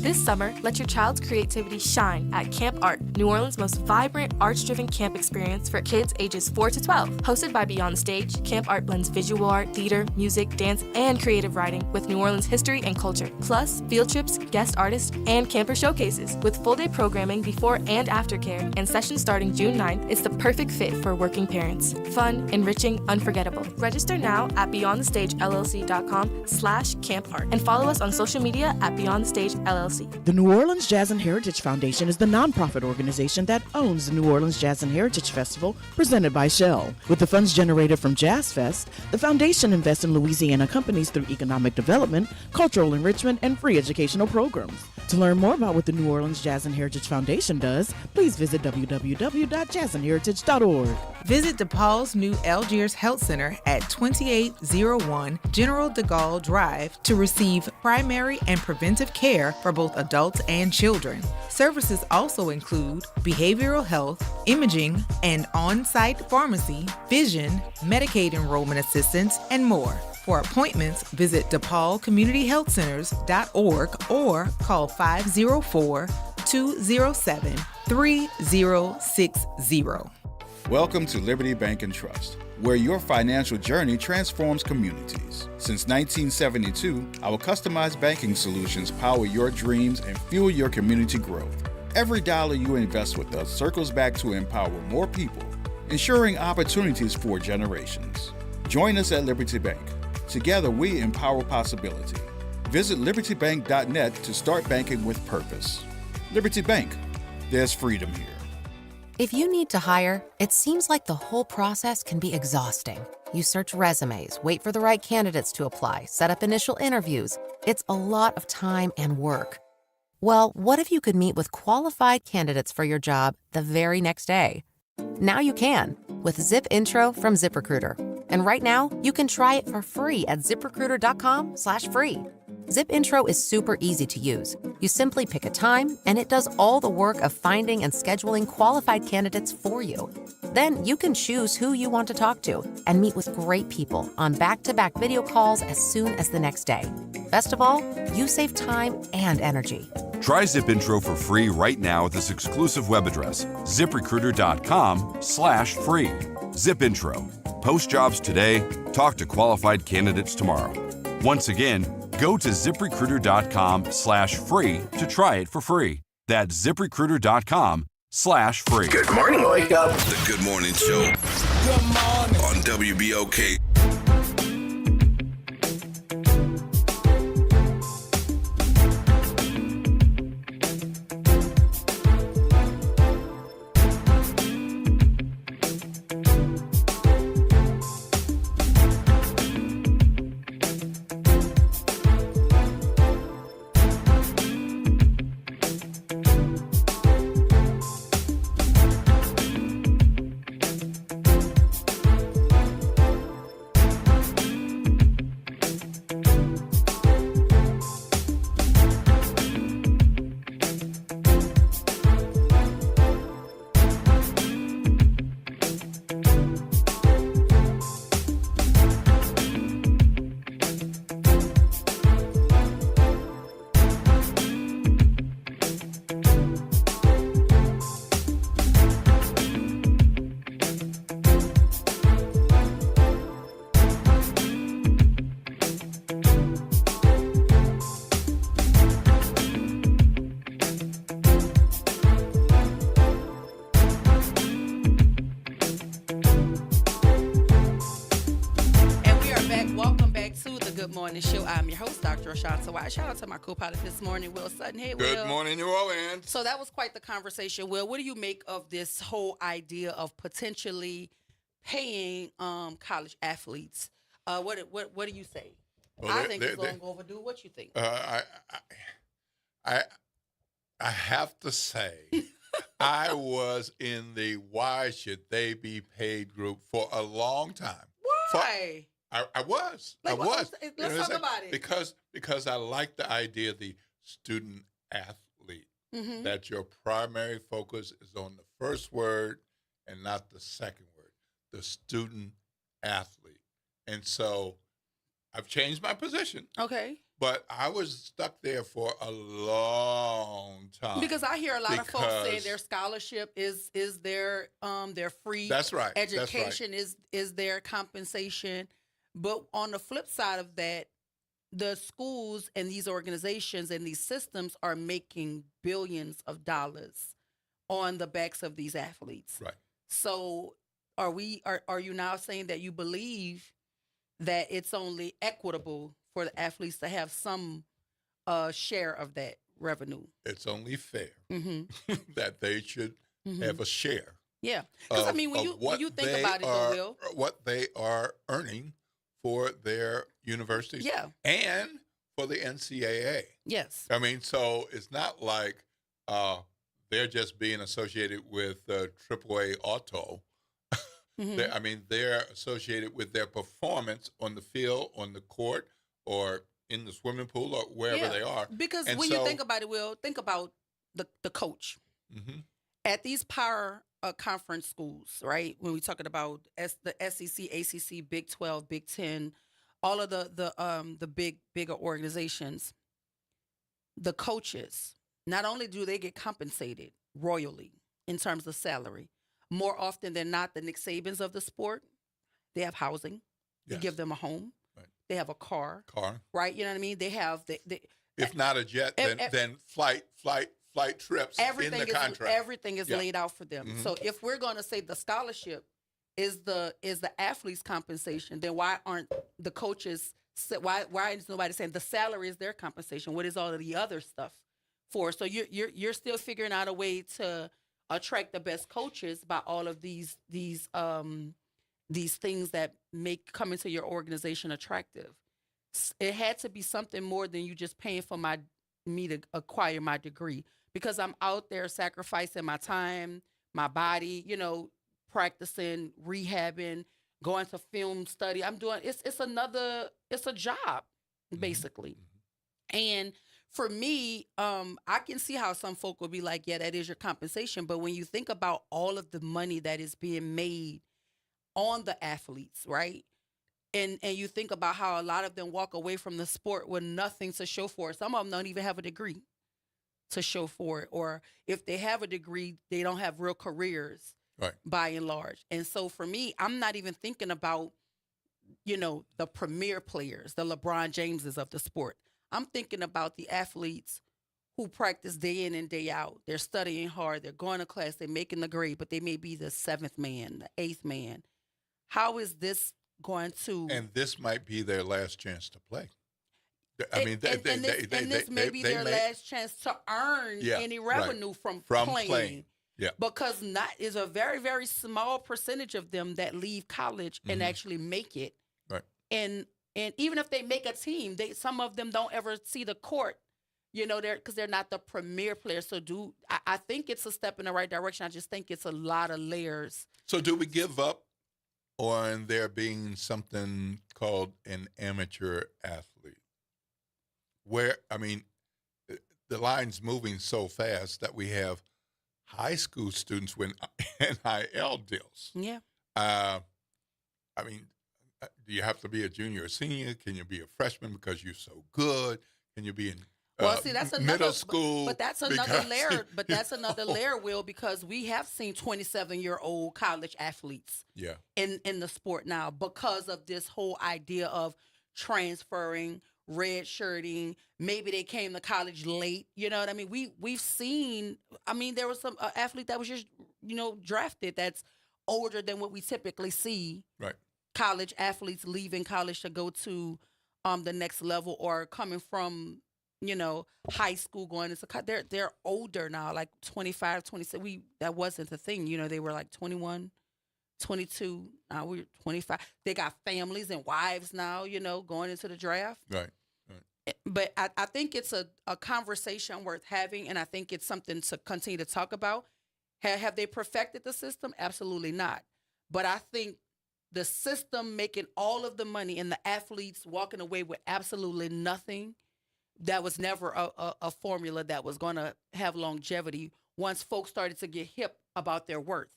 This summer, let your child's creativity shine at Camp Art, New Orleans' most vibrant, arts-driven camp experience for kids ages 4 to 12. Hosted by Beyond the Stage, Camp Art blends visual art, theater, music, dance, and creative writing with New Orleans history and culture. Plus, field trips, guest artists, and camper showcases. With full-day programming before and after care and sessions starting June 9th, it's the perfect fit for working parents. Fun, enriching, unforgettable. Register now at beyondthestagellc.com/campart and follow us on social media at Beyond the Stage LLC. The New Orleans Jazz and Heritage Foundation is the nonprofit organization that owns the New Orleans Jazz and Heritage Festival presented by Shell. With the funds generated from Jazz Fest, the foundation invests in Louisiana companies through economic development, cultural enrichment, and free educational programs. To learn more about what the New Orleans Jazz and Heritage Foundation does, please visit www.jazzandheritage.org. Visit DePaul's new Algiers Health Center at 2801 General de Gaulle Drive to receive primary and preventive care for both adults and children. Services also include behavioral health, imaging, and on-site pharmacy, vision, Medicaid enrollment assistance, and more. For appointments, visit DePaulCommunityHealthCenters.org or call 504-207-3060. Welcome to Liberty Bank and Trust, where your financial journey transforms communities. Since 1972, our customized banking solutions power your dreams and fuel your community growth. Every dollar you invest with us circles back to empower more people, ensuring opportunities for generations. Join us at Liberty Bank. Together, we empower possibility. Visit libertybank.net to start banking with purpose. Liberty Bank, there's freedom here. If you need to hire, it seems like the whole process can be exhausting. You search resumes, wait for the right candidates to apply, set up initial interviews. It's a lot of time and work. Well, what if you could meet with qualified candidates for your job the very next day? Now you can with Zip Intro from ZipRecruiter. And right now, you can try it for free at ziprecruiter.com/free. Zip Intro is super easy to use. You simply pick a time, and it does all the work of finding and scheduling qualified candidates for you. Then you can choose who you want to talk to and meet with great people on back-to-back video calls as soon as the next day. Best of all, you save time and energy. Try Zip Intro for free right now at this exclusive web address, ziprecruiter.com/free. Zip Intro. Post jobs today, talk to qualified candidates tomorrow. Once again, go to ziprecruiter.com/free to try it for free. That's ziprecruiter.com/free. Good morning, wake up. The Good Morning Show. Good morning. On WBOK. Morning Show. I'm your host, Dr. Ashanta White. Shout out to my co-pilot this morning, Will Sutton. Hey, Will. Good morning, New Orleans. So that was quite the conversation. Will, what do you make of this whole idea of potentially paying college athletes? What do you say? Well, I think it's long overdue. What you think? I have to say, I was in the why should they be paid group for a long time. Why? I was. Let's talk about it. Because I like the idea of the student athlete, that your primary focus is on the first word and not the second word, the student athlete. And so I've changed my position. Okay. But I was stuck there for a long time. Because I hear a lot of folks say their scholarship is their free. That's right. Education is their compensation. But on the flip side of that, the schools and these organizations and these systems are making billions of dollars on the backs of these athletes. Right. So are you now saying that you believe that it's only equitable for the athletes to have some share of that revenue? It's only fair that they should have a share. Yeah, because I mean, when you think about it, though, Will, what they are earning for their universities, and for the NCAA. Yes, I mean, so it's not like they're just being associated with AAA Auto. I mean, they're associated with their performance on the field, on the court, or in the swimming pool, or wherever they are. Because when you think about it, Will, think about the coach. At these power conference schools, right? When we're talking about the SEC, ACC, Big 12, Big 10, all of the bigger organizations, the coaches, not only do they get compensated royally in terms of salary, more often than not, the Nick Sabans of the sport, they have housing. They give them a home. Right. They have a car. Right? You know what I mean? They have if not a jet, then flight trips in the contract. Everything is laid out for them. So if we're going to say the scholarship is the athlete's compensation, then why aren't the coaches? Why is nobody saying the salary is their compensation? What is all of the other stuff for? So you're still figuring out a way to attract the best coaches by all of these things that make coming to your organization attractive. It had to be something more than you just paying for me to acquire my degree, because I'm out there sacrificing my time, my body, practicing, rehabbing, going to film study. I'm doing it's a job basically. And for me, I can see how some folk will be like, yeah, that is your compensation. But when you think about all of the money that is being made on the athletes, right? And you think about how a lot of them walk away from the sport with nothing to show for it. Some of them don't even have a degree to show for it. Or if they have a degree, they don't have real careers, right, by and large. And so for me, I'm not even thinking about, the premier players, the LeBron Jameses of the sport. I'm thinking about the athletes who practice day in and day out. They're studying hard. They're going to class. They're making the grade, but they may be the seventh man, the eighth man. How is this going to? And this might be their last chance to play. I mean, this may be their last chance to earn any revenue from playing. Yeah. Because is a very, very small percentage of them that leave college and actually make it. Right. And even if they make a team, some of them don't ever see the court, because they're not the premier player. So I think it's a step in the right direction. I just think it's a lot of layers. So do we give up on there being something called an amateur athlete? Where, I mean, the line's moving so fast that we have high school students with NIL deals. Yeah. I mean, do you have to be a junior or senior? Can you be a freshman because you're so good? Can you be in that's another middle school? But that's another layer. But that's another layer, Will, because we have seen 27-year-old college athletes in the sport now because of this whole idea of transferring, redshirting. Maybe they came to college late. You know what I mean? We've seen. I mean, there was some athlete that was just drafted that's older than what we typically see. Right. College athletes leaving college to go to the next level, or coming from high school going into they're older now, like 25, 26. That wasn't the thing. They were like 21, 22. Now we're 25. They got families and wives now, going into the draft. Right. But I think it's a conversation worth having, and I think it's something to continue to talk about. Have they perfected the system? Absolutely not. But I think the system making all of the money and the athletes walking away with absolutely nothing, that was never a formula that was going to have longevity once folks started to get hip about their worth,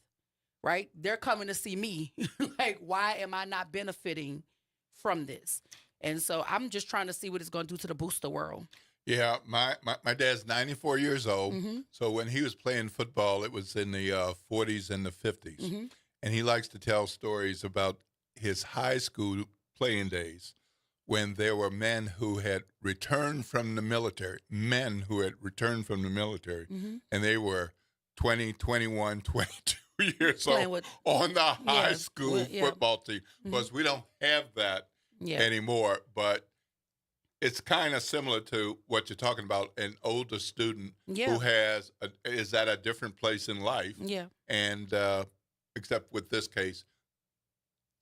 right? They're coming to see me. Like, why am I not benefiting from this? And so I'm just trying to see what it's going to do to the booster world. Yeah, my dad's 94 years old. Mhm. So when he was playing football, it was in the 40s and the 50s. Mhm. And he likes to tell stories about his high school playing days when there were men who had returned from the military, Mhm. and they were 20, 21, 22 years Playing old with- on the high Yeah, school well, yeah. football team. Because we don't have that Yeah. anymore, but it's kind of similar to what you're talking about, an older student Yeah. who is at a different place in life. Yeah. And except with this case,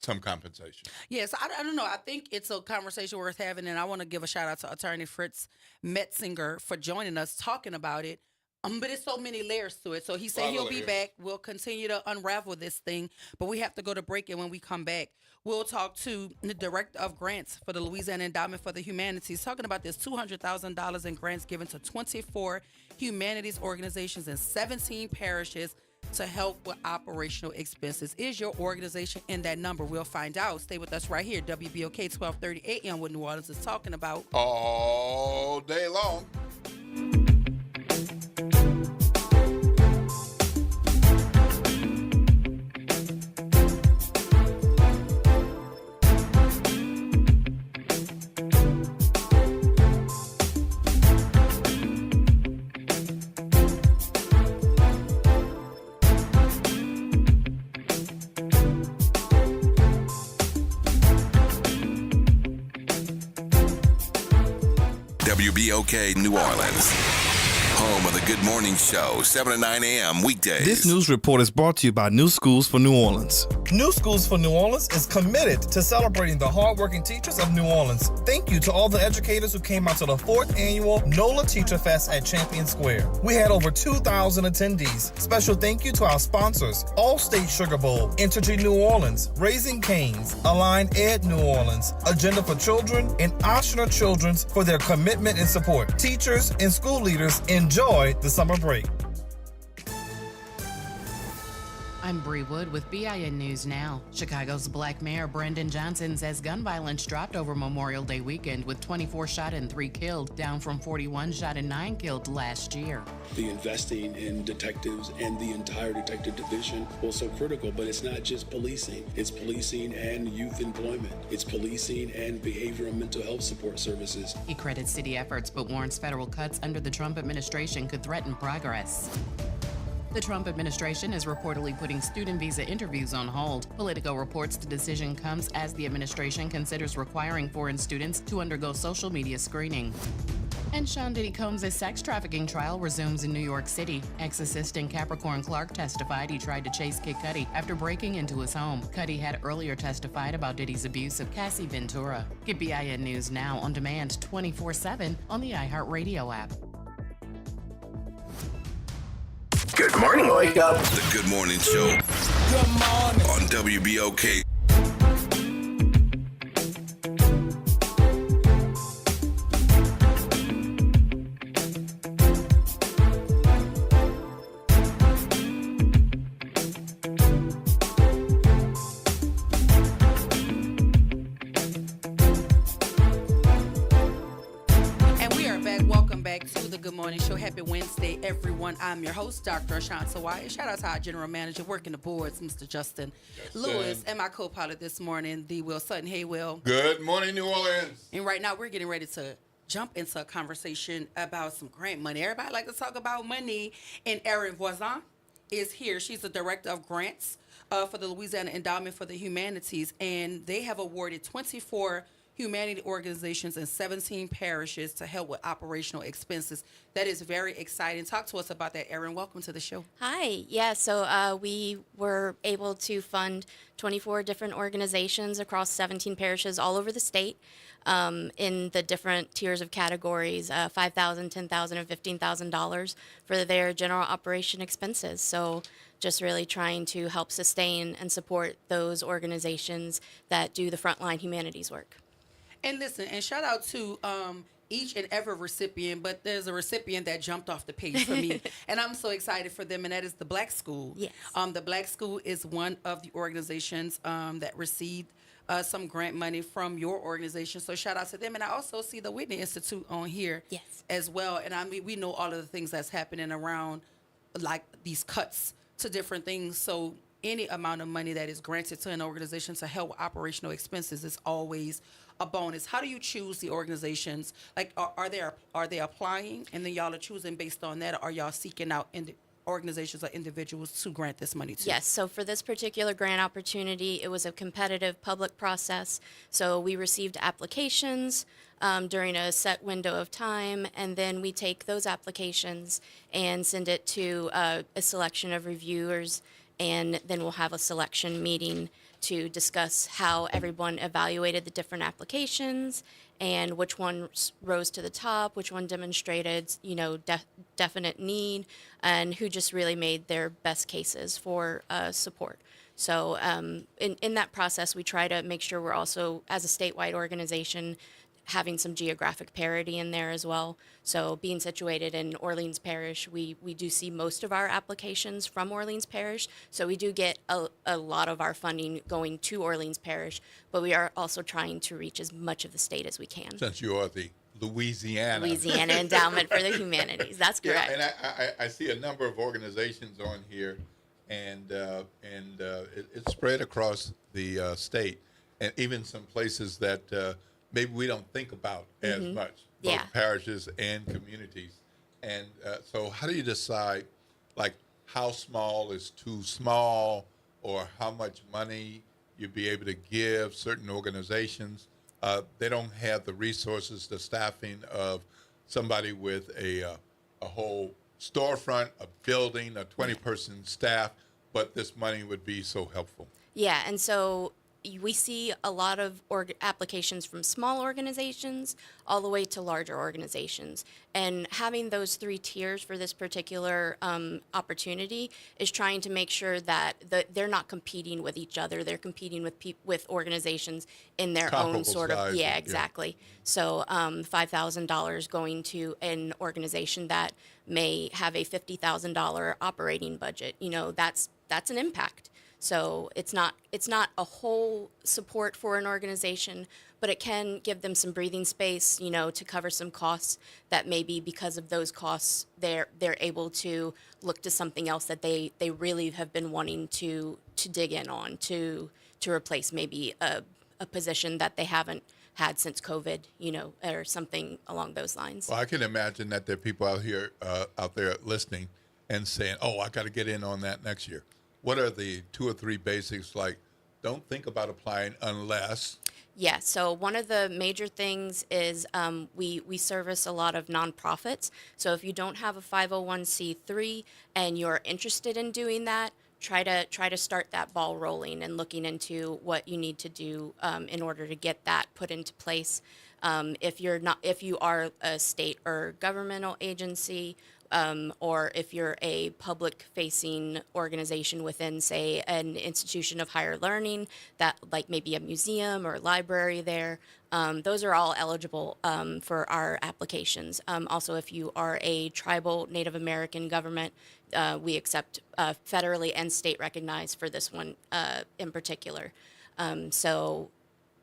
some compensation. Yes, I don't know. I think it's a conversation worth having, and I want to give a shout out to Attorney Fritz Metzinger for joining us talking about it. But it's so many layers to it. So he said he'll be back. We'll continue to unravel this thing, but we have to go to break. And when we come back, we'll talk to the Director of Grants for the Louisiana Endowment for the Humanities, talking about this $200,000 in grants given to 24 humanities organizations in 17 parishes to help with operational expenses. Is your organization in that number? We'll find out. Stay with us right here. WBOK 1230 AM, what New Orleans is talking about. All day long. WBOK New Orleans, home of the Good Morning Show, 7 to 9 a.m. weekdays. This news report is brought to you by New Schools for New Orleans. New Schools for New Orleans is committed to celebrating the hardworking teachers of New Orleans. Thank you to all the educators who came out to the 4th annual NOLA Teacher Fest at Champion Square. We had over 2,000 attendees. Special thank you to our sponsors, Allstate Sugar Bowl, Entergy New Orleans, Raising Cane's, Align Ed New Orleans, Agenda for Children, and Oshner Children's for their commitment and support. Teachers and school leaders, enjoy the summer break. I'm Bree Wood with BIN News Now. Chicago's Black Mayor Brendan Johnson says gun violence dropped over Memorial Day weekend with 24 shot and 3 killed, down from 41 shot and 9 killed last year. The investing in detectives and the entire detective division was so critical, but it's not just policing. It's policing and youth employment. It's policing and behavioral and mental health support services. He credits city efforts but warns federal cuts under the Trump administration could threaten progress. The Trump administration is reportedly putting student visa interviews on hold. Politico reports the decision comes as the administration considers requiring foreign students to undergo social media screening. And Sean Diddy Combs' sex trafficking trial resumes in New York City. Ex-assistant Capricorn Clark testified he tried to chase Kid Cudi after breaking into his home. Cudi had earlier testified about Diddy's abuse of Cassie Ventura. Get BIN News Now on demand 24/7 on the iHeartRadio app. Good morning, wake up. The Good Morning Show. Good morning. On WBOK. Show. Happy Wednesday, everyone. I'm your host, Dr. Ashanta Wyatt. Shout out to our general manager working the boards, Mr. Justin Lewis, and my co-pilot this morning, the Will Sutton. Hey, Will. Good morning, New Orleans. And right now, we're getting ready to jump into a conversation about some grant money. Everybody like to talk about money, and Erin Voisin is here. She's the director of grants for the Louisiana Endowment for the Humanities, and they have awarded 24 humanity organizations in 17 parishes to help with operational expenses. That is very exciting. Talk to us about that, Erin. Welcome to the show. Hi. Yeah, so we were able to fund 24 different organizations across 17 parishes all over the state in the different tiers of categories, $5,000, $10,000, and $15,000 for their general operation expenses. So just really trying to help sustain and support those organizations that do the frontline humanities work. And listen, and shout out to each and every recipient, but there's a recipient that jumped off the page for me, and I'm so excited for them, and that is the Black School. Yes. The Black School is one of the organizations that received some grant money from your organization. So shout out to them. And I also see the Whitney Institute on here as well. And I mean, we know all of the things that's happening around, like these cuts to different things. So any amount of money that is granted to an organization to help with operational expenses is always a bonus. How do you choose the organizations? Like, are they applying, and then y'all are choosing based on that? Or are y'all seeking out organizations or individuals to grant this money to? Yes, so for this particular grant opportunity, it was a competitive public process. So we received applications during a set window of time, and then we take those applications and send it to a selection of reviewers, and then we'll have a selection meeting to discuss how everyone evaluated the different applications and which one rose to the top, which one demonstrated, definite need, and who just really made their best cases for support. So in that process, we try to make sure we're also, as a statewide organization, having some geographic parity in there as well. So being situated in Orleans Parish, we do see most of our applications from Orleans Parish. So we do get a lot of our funding going to Orleans Parish, but we are also trying to reach as much of the state as we can. Since you are the Louisiana Endowment for the Humanities. That's correct. Yeah, and I see a number of organizations on here, and it's spread across the state, and even some places that maybe we don't think about as much, both parishes and communities. And so how do you decide, like, how small is too small, or how much money you'd be able to give certain organizations? They don't have the resources, the staffing of somebody with a whole storefront, a building, a 20-person staff, but this money would be so helpful. Yeah, and so we see a lot of applications from small organizations all the way to larger organizations. And having those three tiers for this particular opportunity is trying to make sure that they're not competing with each other. They're competing with organizations in their own sort of, exactly. So $5,000 going to an organization that may have a $50,000 operating budget, that's an impact. So it's not a whole support for an organization, but it can give them some breathing space, to cover some costs that maybe because of those costs they're able to look to something else that they really have been wanting to dig in on to replace maybe a position that they haven't had since COVID, or something along those lines. Well, I can imagine that there are people out there listening and saying, "Oh, I got to get in on that next year." What are the 2 or 3 basics, like, don't think about applying unless? Yeah, so one of the major things is we service a lot of nonprofits. So if you don't have a 501c3 and you're interested in doing that, try to start that ball rolling and looking into what you need to do in order to get that put into place. If you are a state or governmental agency, or if you're a public-facing organization within, say, an institution of higher learning, that like maybe a museum or library there, those are all eligible for our applications. Also, if you are a tribal Native American government, we accept federally and state recognized for this one in particular.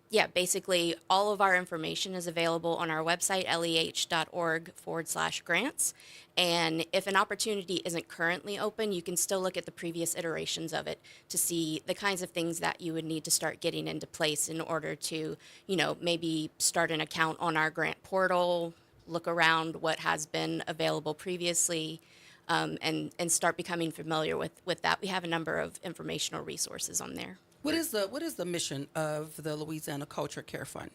Yeah, basically all of our information is available on our website, leh.org/grants. And if an opportunity isn't currently open, you can still look at the previous iterations of it to see the kinds of things that you would need to start getting into place in order to, maybe start an account on our grant portal, look around what has been available previously, and start becoming familiar with that. We have a number of informational resources on there. What is the mission of the Louisiana Culture Care Fund?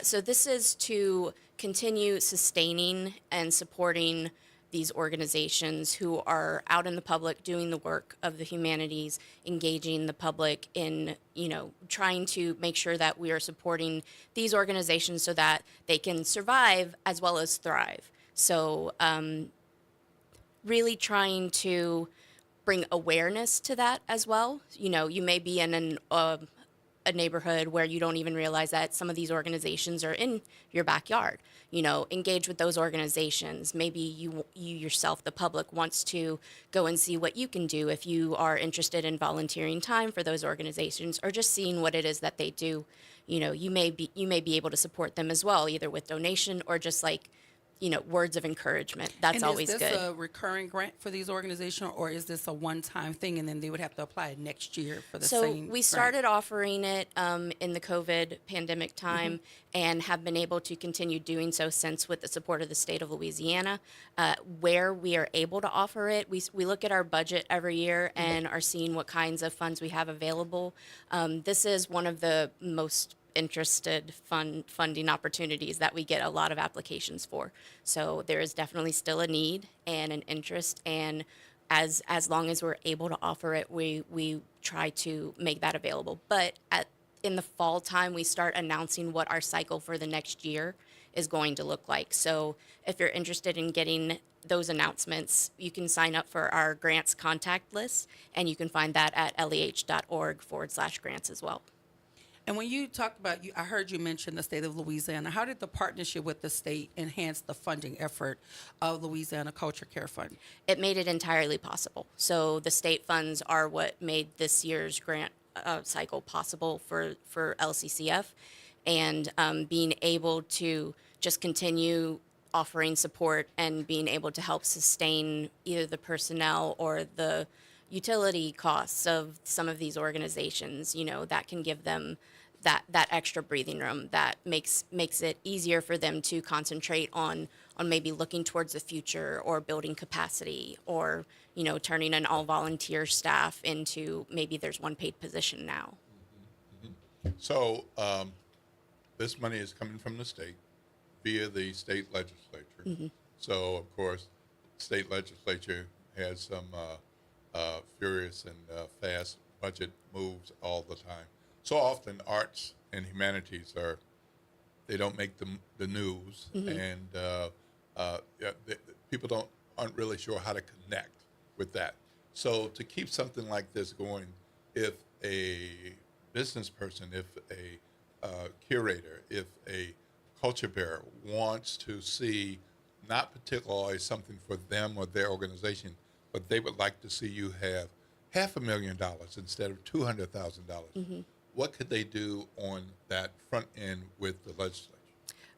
So this is to continue sustaining and supporting these organizations who are out in the public doing the work of the humanities, engaging the public in, trying to make sure that we are supporting these organizations so that they can survive as well as thrive. So really trying to bring awareness to that as well. You may be in a neighborhood where you don't even realize that some of these organizations are in your backyard. You know, engage with those organizations. Maybe you yourself, the public, wants to go and see what you can do if you are interested in volunteering time for those organizations, or just seeing what it is that they do. You know, you may be able to support them as well, either with donation or just like, you know, words of encouragement. That's always good. Is this a recurring grant for these organizations, or is this a one-time thing and then they would have to apply it next year for the same So we started offering it in the COVID pandemic time and have been able to continue doing so since, with the support of the state of Louisiana. Where we are able to offer it, we look at our budget every year and are seeing what kinds of funds we have available. This is one of the most interested funding opportunities that we get a lot of applications for. So there is definitely still a need and an interest, and as long as we're able to offer it, we try to make that available. But in the fall time, we start announcing what our cycle for the next year is going to look like. So if you're interested in getting those announcements, you can sign up for our grants contact list, and you can find that at leh.org/grants as well. And when you talk about, I heard you mention the state of Louisiana. How did the partnership with the state enhance the funding effort of Louisiana Culture Care Fund? It made it entirely possible. So the state funds are what made this year's grant cycle possible for LCCF, and being able to just continue offering support and being able to help sustain either the personnel or the utility costs of some of these organizations, you know, that can give them that extra breathing room that makes it easier for them to concentrate on maybe looking towards the future, or building capacity, or, you know, turning an all volunteer staff into maybe there's one paid position now. So this money is coming from the state via the state legislature. So of course, state legislature has some furious and fast budget moves all the time. So often arts and humanities they don't make the news, and people aren't really sure how to connect with that. So to keep something like this going, if a business person, if a curator, if a culture bearer wants to see not particularly something for them or their organization, but they would like to see you have $500,000 instead of $200,000. What could they do on that front end with the legislature?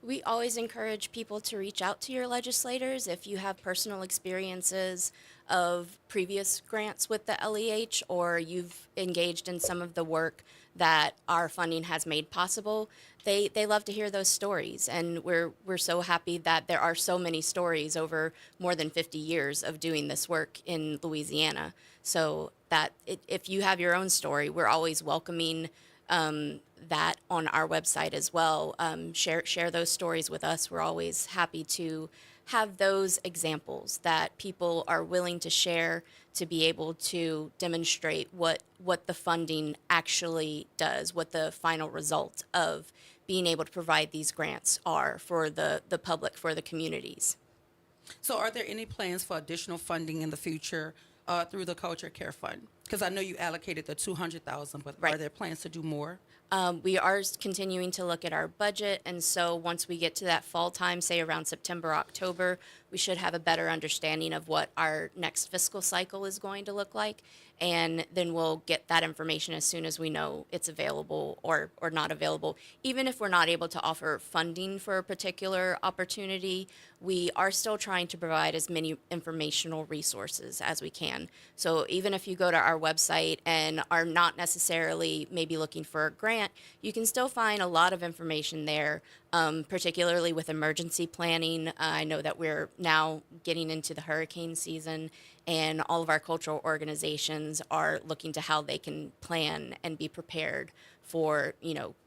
We always encourage people to reach out to your legislators if you have personal experiences of previous grants with the LEH, or you've engaged in some of the work that our funding has made possible. They love to hear those stories, and we're so happy that there are so many stories over more than 50 years of doing this work in Louisiana. So that if you have your own story, we're always welcoming that on our website as well. Share those stories with us. We're always happy to have those examples that people are willing to share, to be able to demonstrate what the funding actually does, what the final result of being able to provide these grants are for the public, for the communities. So are there any plans for additional funding in the future through the Culture Care Fund? Because I know you allocated the $200,000, but are there plans to do more? We are continuing to look at our budget, and so once we get to that fall time, say around September, October, we should have a better understanding of what our next fiscal cycle is going to look like, and then we'll get that information as soon as we know it's available or not available. Even if we're not able to offer funding for a particular opportunity, we are still trying to provide as many informational resources as we can. So even if you go to our website and are not necessarily maybe looking for a grant, you can still find a lot of information there, particularly with emergency planning. I know that we're now getting into the hurricane season, and all of our cultural organizations are looking to how they can plan and be prepared for,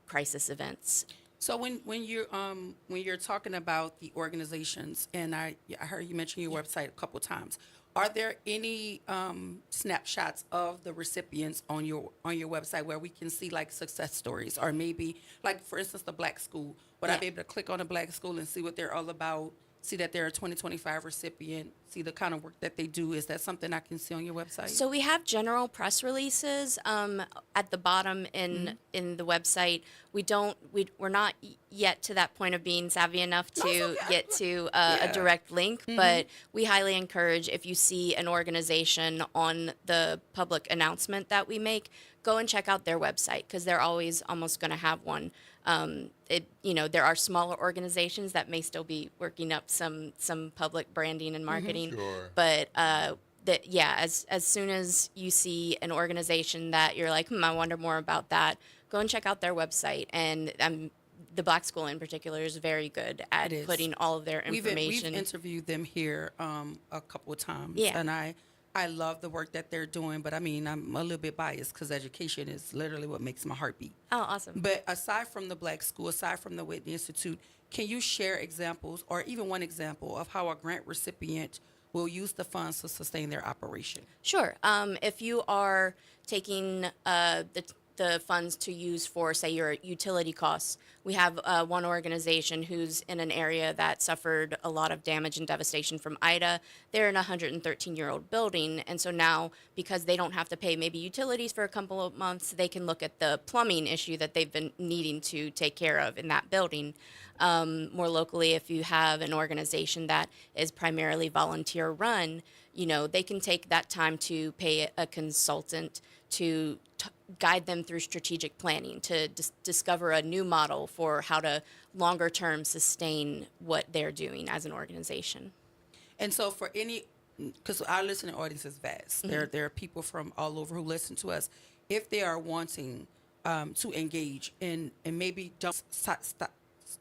crisis events. So when you're talking about the organizations, and I heard you mention your website a couple times, are there any snapshots of the recipients on your website where we can see like success stories, or maybe like, for instance, the Black School? Would I be able to click on a Black School and see what they're all about see that they're a 2025 recipient, see the kind of work that they do. Is that something I can see on your website? So we have general press releases at the bottom in the website. We're not yet to that point of being savvy enough to get to a direct link, but we highly encourage, if you see an organization on the public announcement that we make, go and check out their website, because they're always almost going to have one. There are smaller organizations that may still be working up some public branding and marketing, but as soon as you see an organization that you're like, I wonder more about that, go and check out their website. And the Black School in particular is very good at putting all of their information. We've interviewed them here a couple of times, and I love the work that they're doing, but I mean, I'm a little bit biased because education is literally what makes my heart beat. Oh, awesome. But aside from the Black School, aside from the Whitney Institute, can you share examples, or even one example, of how a grant recipient will use the funds to sustain their operation? Sure. If you are taking the funds to use for, say, your utility costs, we have one organization who's in an area that suffered a lot of damage and devastation from Ida. They're in a 113-year-old building, and so now, because they don't have to pay maybe utilities for a couple of months, they can look at the plumbing issue that they've been needing to take care of in that building. More locally, if you have an organization that is primarily volunteer-run, they can take that time to pay a consultant to guide them through strategic planning, to discover a new model for how to longer term sustain what they're doing as an organization. And so for because our listening audience is vast, there are people from all over who listen to us. If they are wanting to engage in and maybe just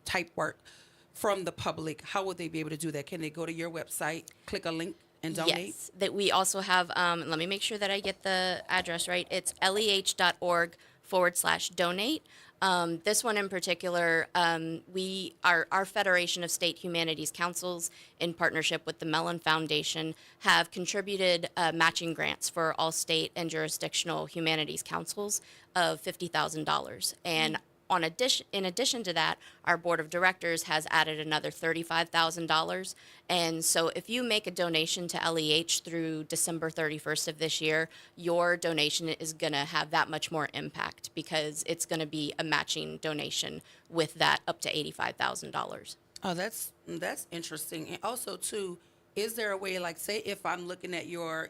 type work from the public, how would they be able to do that? Can they go to your website, click a link, and donate? Yes, that we also have, let me make sure that I get the address right. It's leh.org/donate. This one in particular, our Federation of State Humanities Councils, in partnership with the Mellon Foundation, have contributed matching grants for all state and jurisdictional humanities councils of $50,000. And in addition to that, our board of directors has added another $35,000. And so if you make a donation to LEH through December 31st of this year, your donation is going to have that much more impact, because it's going to be a matching donation with that up to $85,000. Oh, that's interesting. And also, too, is there a way, like, say, if I'm looking at your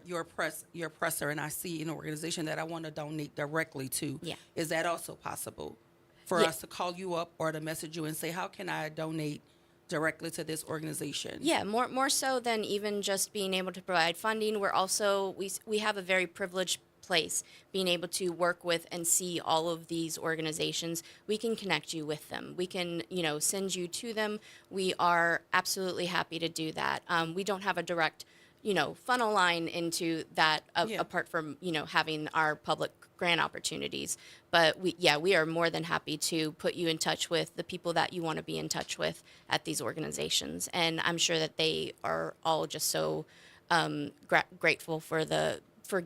presser and I see an organization that I want to donate directly to, is that also possible? For us to call you up or to message you and say, how can I donate directly to this organization? Yeah, more so than even just being able to provide funding. We're also, we have a very privileged place, being able to work with and see all of these organizations. We can connect you with them. We can, send you to them. We are absolutely happy to do that. We don't have a direct, funnel line into that apart from, having our public grant opportunities. But we are more than happy to put you in touch with the people that you want to be in touch with at these organizations. And I'm sure that they are all just so grateful for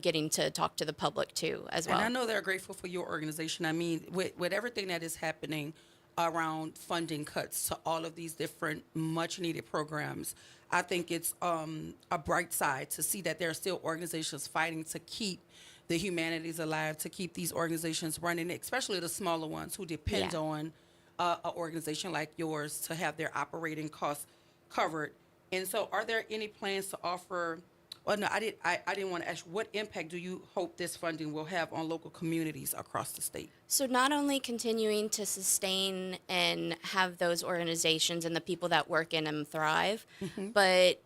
getting to talk to the public too, as well. And I know they're grateful for your organization. I mean, with everything that is happening around funding cuts to all of these different much needed programs, I think it's a bright side to see that there are still organizations fighting to keep the humanities alive, to keep these organizations running, especially the smaller ones who depend on an organization like yours to have their operating costs covered. And so are there any plans to offer, well, no, I didn't want to ask, what impact do you hope this funding will have on local communities across the state? So not only continuing to sustain and have those organizations and the people that work in them thrive, but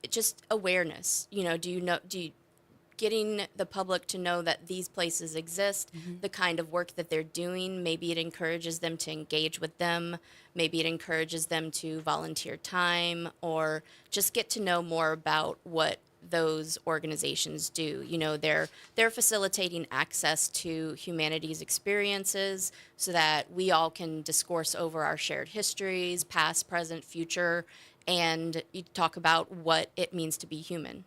just awareness. Getting the public to know that these places exist, the kind of work that they're doing. Maybe it encourages them to engage with them. Maybe it encourages them to volunteer time, or just get to know more about what those organizations do. They're facilitating access to humanities experiences so that we all can discourse over our shared histories, past, present, future, and you talk about what it means to be human.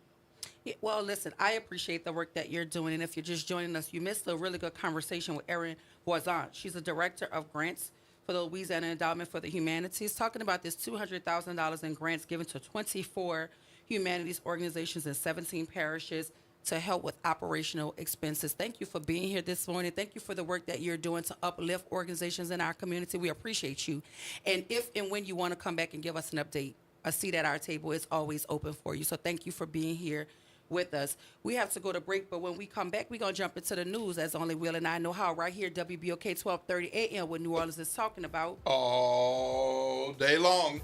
Yeah, well, listen, I appreciate the work that you're doing. And if you're just joining us, you missed a really good conversation with Erin Voisin. She's a director of grants for the Louisiana Endowment for the Humanities, talking about this $200,000 in grants given to 24 humanities organizations in 17 parishes to help with operational expenses. Thank you for being here this morning. Thank you for the work that you're doing to uplift organizations in our community. We appreciate you. And if and when you want to come back and give us an update, a seat at our table is always open for you. So thank you for being here with us. We have to go to break, but when we come back, we're going to jump into the news, as only Will and I know how, right here, WBOK 1230 AM, what New Orleans is talking about. All day long.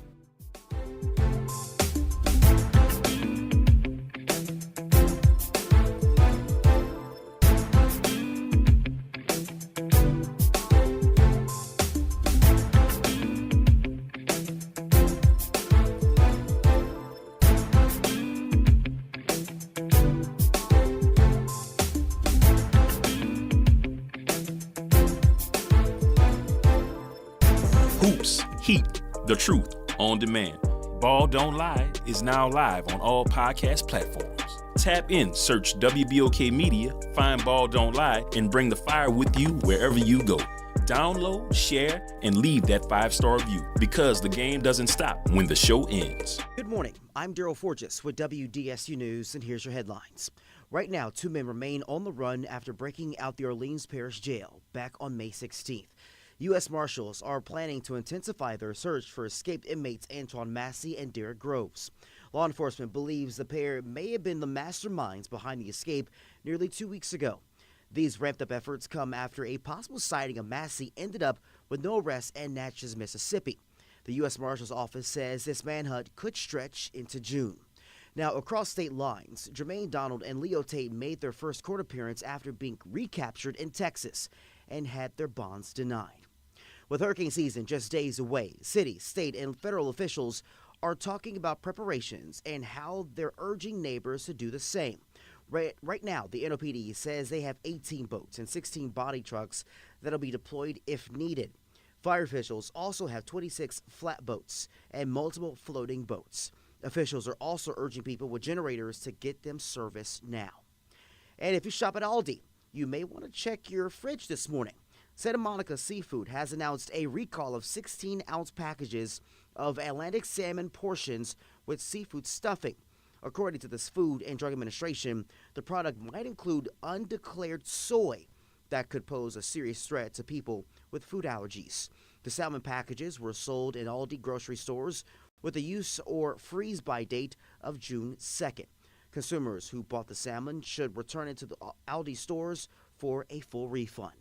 Hoops, Heat, The Truth, On Demand. Ball Don't Lie is now live on all podcast platforms. Tap in, search WBOK Media, find Ball Don't Lie, and bring the fire with you wherever you go. Download, share, and leave that 5-star review, because the game doesn't stop when the show ends. Good morning. I'm Daryl Forges with WDSU News, and here's your headlines. Right now, 2 men remain on the run after breaking out the Orleans Parish Jail back on May 16th. U.S. Marshals are planning to intensify their search for escaped inmates Antoine Massey and Derek Groves. Law enforcement believes the pair may have been the masterminds behind the escape nearly 2 weeks ago. These ramped-up efforts come after a possible sighting of Massey ended up with no arrest in Natchez, Mississippi. The U.S. Marshal's office says this manhunt could stretch into June. Now, across state lines, Jermaine Donald and Leo Tate made their first court appearance after being recaptured in Texas and had their bonds denied. With hurricane season just days away, city, state, and federal officials are talking about preparations and how they're urging neighbors to do the same. Right now, the NOPD says they have 18 boats and 16 body trucks that'll be deployed if needed. Fire officials also have 26 flatboats and multiple floating boats. Officials are also urging people with generators to get them service now. And if you shop at Aldi, you may want to check your fridge this morning. Santa Monica Seafood has announced a recall of 16-ounce packages of Atlantic salmon portions with seafood stuffing. According to the Food and Drug Administration, the product might include undeclared soy that could pose a serious threat to people with food allergies. The salmon packages were sold in Aldi grocery stores with a use or freeze-by date of June 2nd. Consumers who bought the salmon should return it to the Aldi stores for a full refund.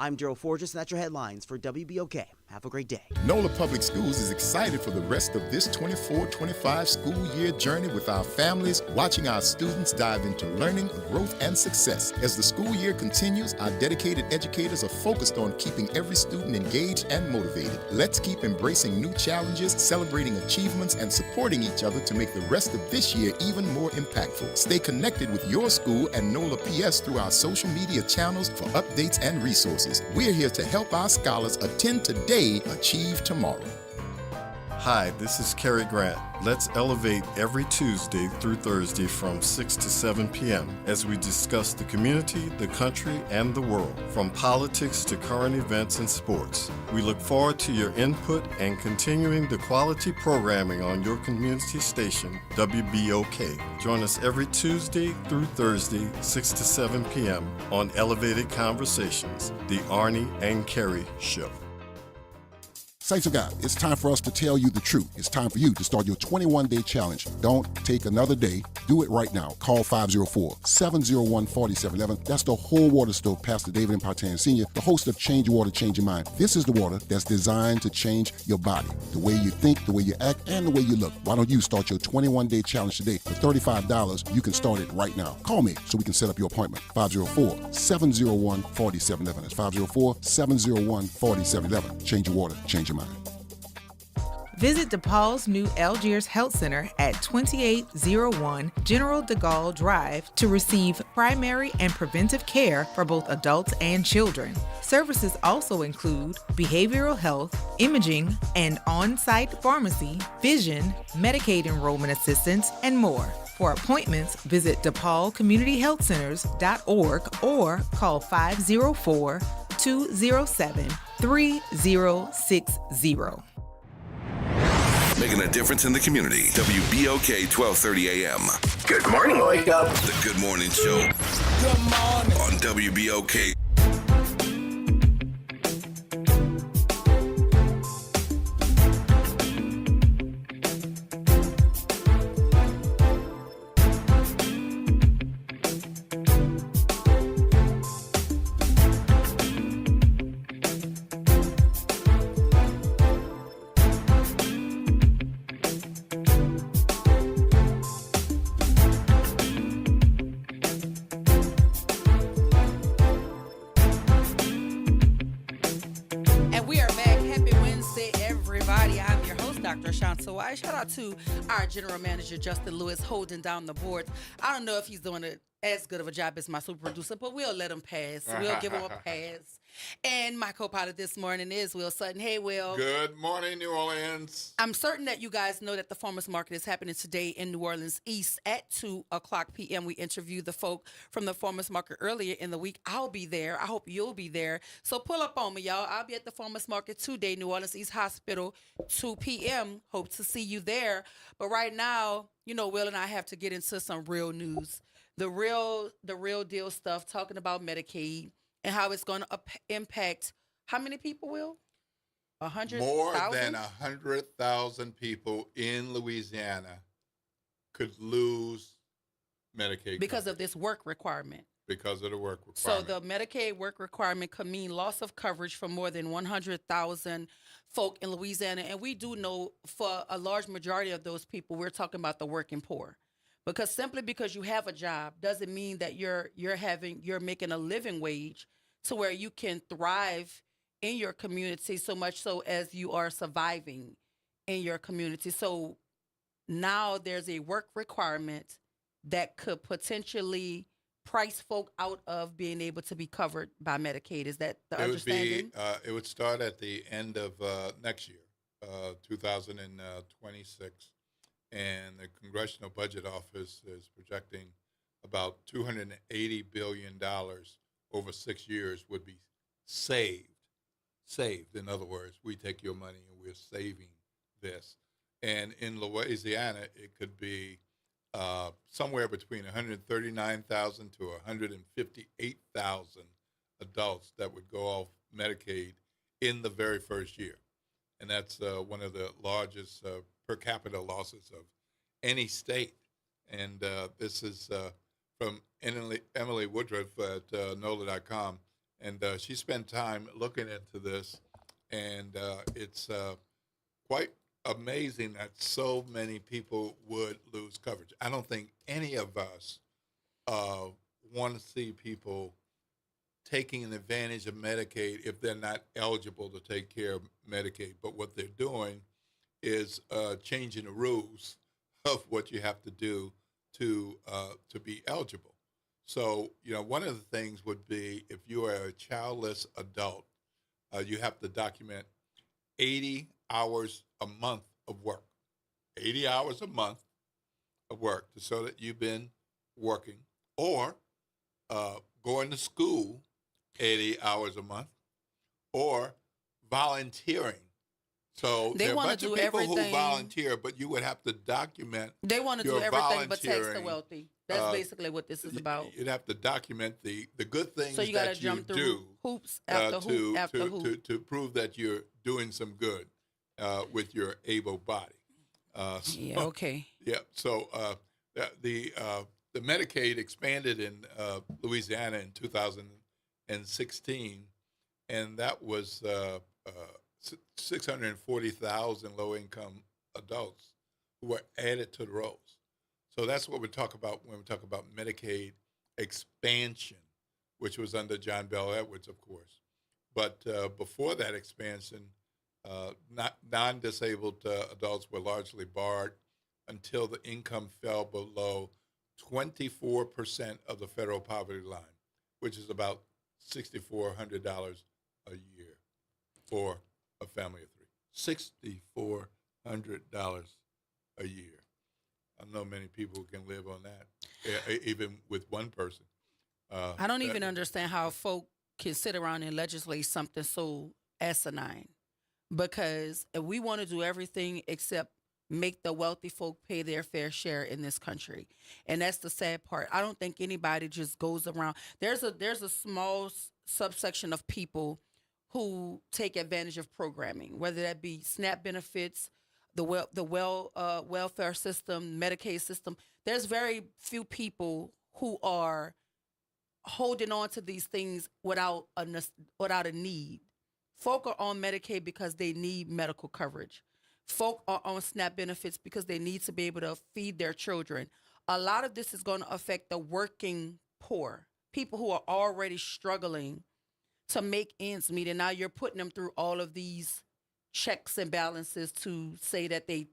I'm Daryl Forges, and that's your headlines for WBOK. Have a great day. NOLA Public Schools is excited for the rest of this 24-25 school year journey with our families, watching our students dive into learning, growth, and success. As the school year continues, our dedicated educators are focused on keeping every student engaged and motivated. Let's keep embracing new challenges, celebrating achievements, and supporting each other to make the rest of this year even more impactful. Stay connected with your school and NOLA PS through our social media channels for updates and resources. We're here to help our scholars attend today, achieve tomorrow. Hi, this is Cary Grant. Let's elevate every Tuesday through Thursday from 6 to 7 p.m. as we discuss the community, the country, and the world, from politics to current events and sports. We look forward to your input and continuing the quality programming on your community station, WBOK. Join us every Tuesday through Thursday, 6 to 7 p.m. on Elevated Conversations, the Arnie and Cary Show. Saints of God, it's time for us to tell you the truth. It's time for you to start your 21-day challenge. Don't take another day. Do it right now. Call 504-701-4711. That's the Whole Water Stove, Pastor David Impartian Sr., the host of Change Your Water, Change Your Mind. This is the water that's designed to change your body, the way you think, the way you act, and the way you look. Why don't you start your 21-day challenge today? For $35, you can start it right now. Call me so we can set up your appointment. 504-701-4711. That's 504-701-4711. Change your water, change your mind. Visit DePaul's new Algiers Health Center at 2801 General de Gaulle Drive to receive primary and preventive care for both adults and children. Services also include behavioral health, imaging, and on-site pharmacy, vision, Medicaid enrollment assistance, and more. For appointments, visit DePaulCommunityHealthCenters.org or call 504 207-3060. Making a difference in the community. WBOK 1230 AM. Good morning, Wake Up. The Good Morning Show. Good morning. On WBOK. Shout out to our general manager, Justin Lewis, holding down the boards. I don't know if he's doing as good of a job as my super producer, but we'll let him pass. We'll give him a pass. And my co-pilot this morning is Will Sutton. Hey, Will. Good morning, New Orleans. I'm certain that you guys know that the farmers market is happening today in New Orleans East at 2:00 p.m. We interviewed the folk from the farmers market earlier in the week. I'll be there. I hope you'll be there. So pull up on me, y'all. I'll be at the farmers market today, New Orleans East Hospital, 2 p.m. Hope to see you there. But right now, you know, Will and I have to get into some real news. The real deal stuff, talking about Medicaid and how it's going to impact how many people, Will? 100,000? More than 100,000 people in Louisiana could lose Medicaid because coverage. of this work requirement. Because of the work So requirement. the Medicaid work requirement could mean loss of coverage for more than 100,000 folk in Louisiana. And we do know for a large majority of those people, we're talking about the working poor. Because simply because you have a job doesn't mean that you're making a living wage to where you can thrive in your community so much so as you are surviving in your community. So now there's a work requirement that could potentially price folk out of being able to be covered by Medicaid. Is that the understanding? It would start at the end of next year, 2026. And the Congressional Budget Office is projecting about $280 billion over 6 years would be saved. Saved. In other words, we take your money and we're saving this. And in Louisiana, it could be somewhere between 139,000 to 158,000 adults that would go off Medicaid in the very first year. And that's one of the largest per capita losses of any state. And this is from Emily Woodruff at NOLA.com. And she spent time looking into this. And it's quite amazing that so many people would lose coverage. I don't think any of us want to see people taking an advantage of Medicaid if they're not eligible to take care of Medicaid. But what they're doing is changing the rules of what you have to do to be eligible. So, you know, one of the things would be if you are a childless adult, you have to document 80 hours a month of work. 80 hours a month of work to show that you've been working, or going to school 80 hours a month, or volunteering. So They there are a wanna bunch of do people everything- who volunteer, but you would have to document. They want to do your everything but tax the volunteering. wealthy. That's basically what this is about. You'd have to document the good things So you got to that you jump through do hoops after hoop after hoop. to prove that you're doing some good with your able body. Yeah, okay. Yeah. So the Medicaid expanded in Louisiana in 2016, and that was 640,000 low-income adults who were added to the rolls. So that's what we talk about when we talk about Medicaid expansion, which was under John Bell Edwards, of course. But before that expansion, non-disabled adults were largely barred until the income fell below 24% of the federal poverty line, which is about $6,400 a year for a family of three. $6,400 a year. I know many people can live on that, even with one person. I don't even understand how folk can sit around and legislate something so asinine. Because if we want to do everything except make the wealthy folk pay their fair share in this country. And that's the sad part. I don't think anybody just goes around. There's a small subsection of people who take advantage of programming, whether that be SNAP benefits, the welfare system, Medicaid system. There's very few people who are holding on to these things without a need. Folk are on Medicaid because they need medical coverage. Folk are on SNAP benefits because they need to be able to feed their children. A lot of this is going to affect the working poor, people who are already struggling to make ends meet. And now you're putting them through all of these checks and balances to say that they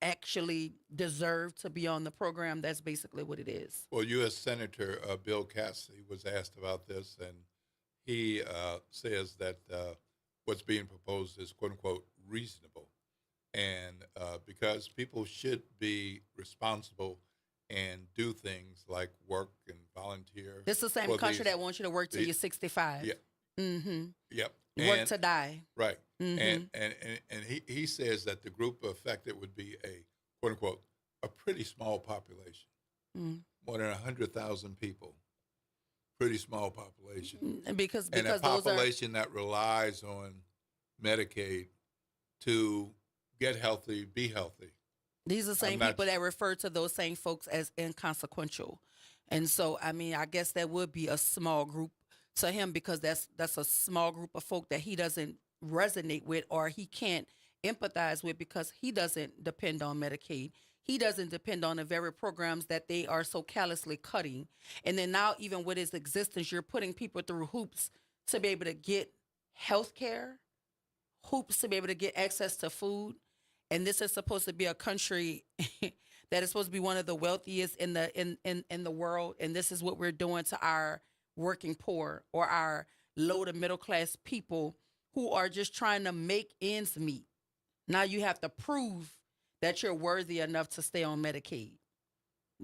actually deserve to be on the program. That's basically what it is. Well, U.S. Senator Bill Cassidy was asked about this, and he says that what's being proposed is, quote unquote, reasonable. And because people should be responsible and do things like work and volunteer. This is the same country that wants you to work till you're 65. Yeah. Mm-hmm. Yep. Work to die. Right. Mm-hmm. And he says that the group affected would be a, quote unquote, a pretty small population. More than 100,000 people. Pretty small population. Because and a those are population that relies on Medicaid to get healthy, be healthy. These are the same people that refer to those same folks as inconsequential. And so, I mean, I guess that would be a small group to him, because that's a small group of folk that he doesn't resonate with or he can't empathize with, because he doesn't depend on Medicaid. He doesn't depend on the very programs that they are so callously cutting. And then now, even with his existence, you're putting people through hoops to be able to get health care, hoops to be able to get access to food. And this is supposed to be a country that is supposed to be one of the wealthiest in the world. And this is what we're doing to our working poor or our low to middle class people who are just trying to make ends meet. Now you have to prove that you're worthy enough to stay on Medicaid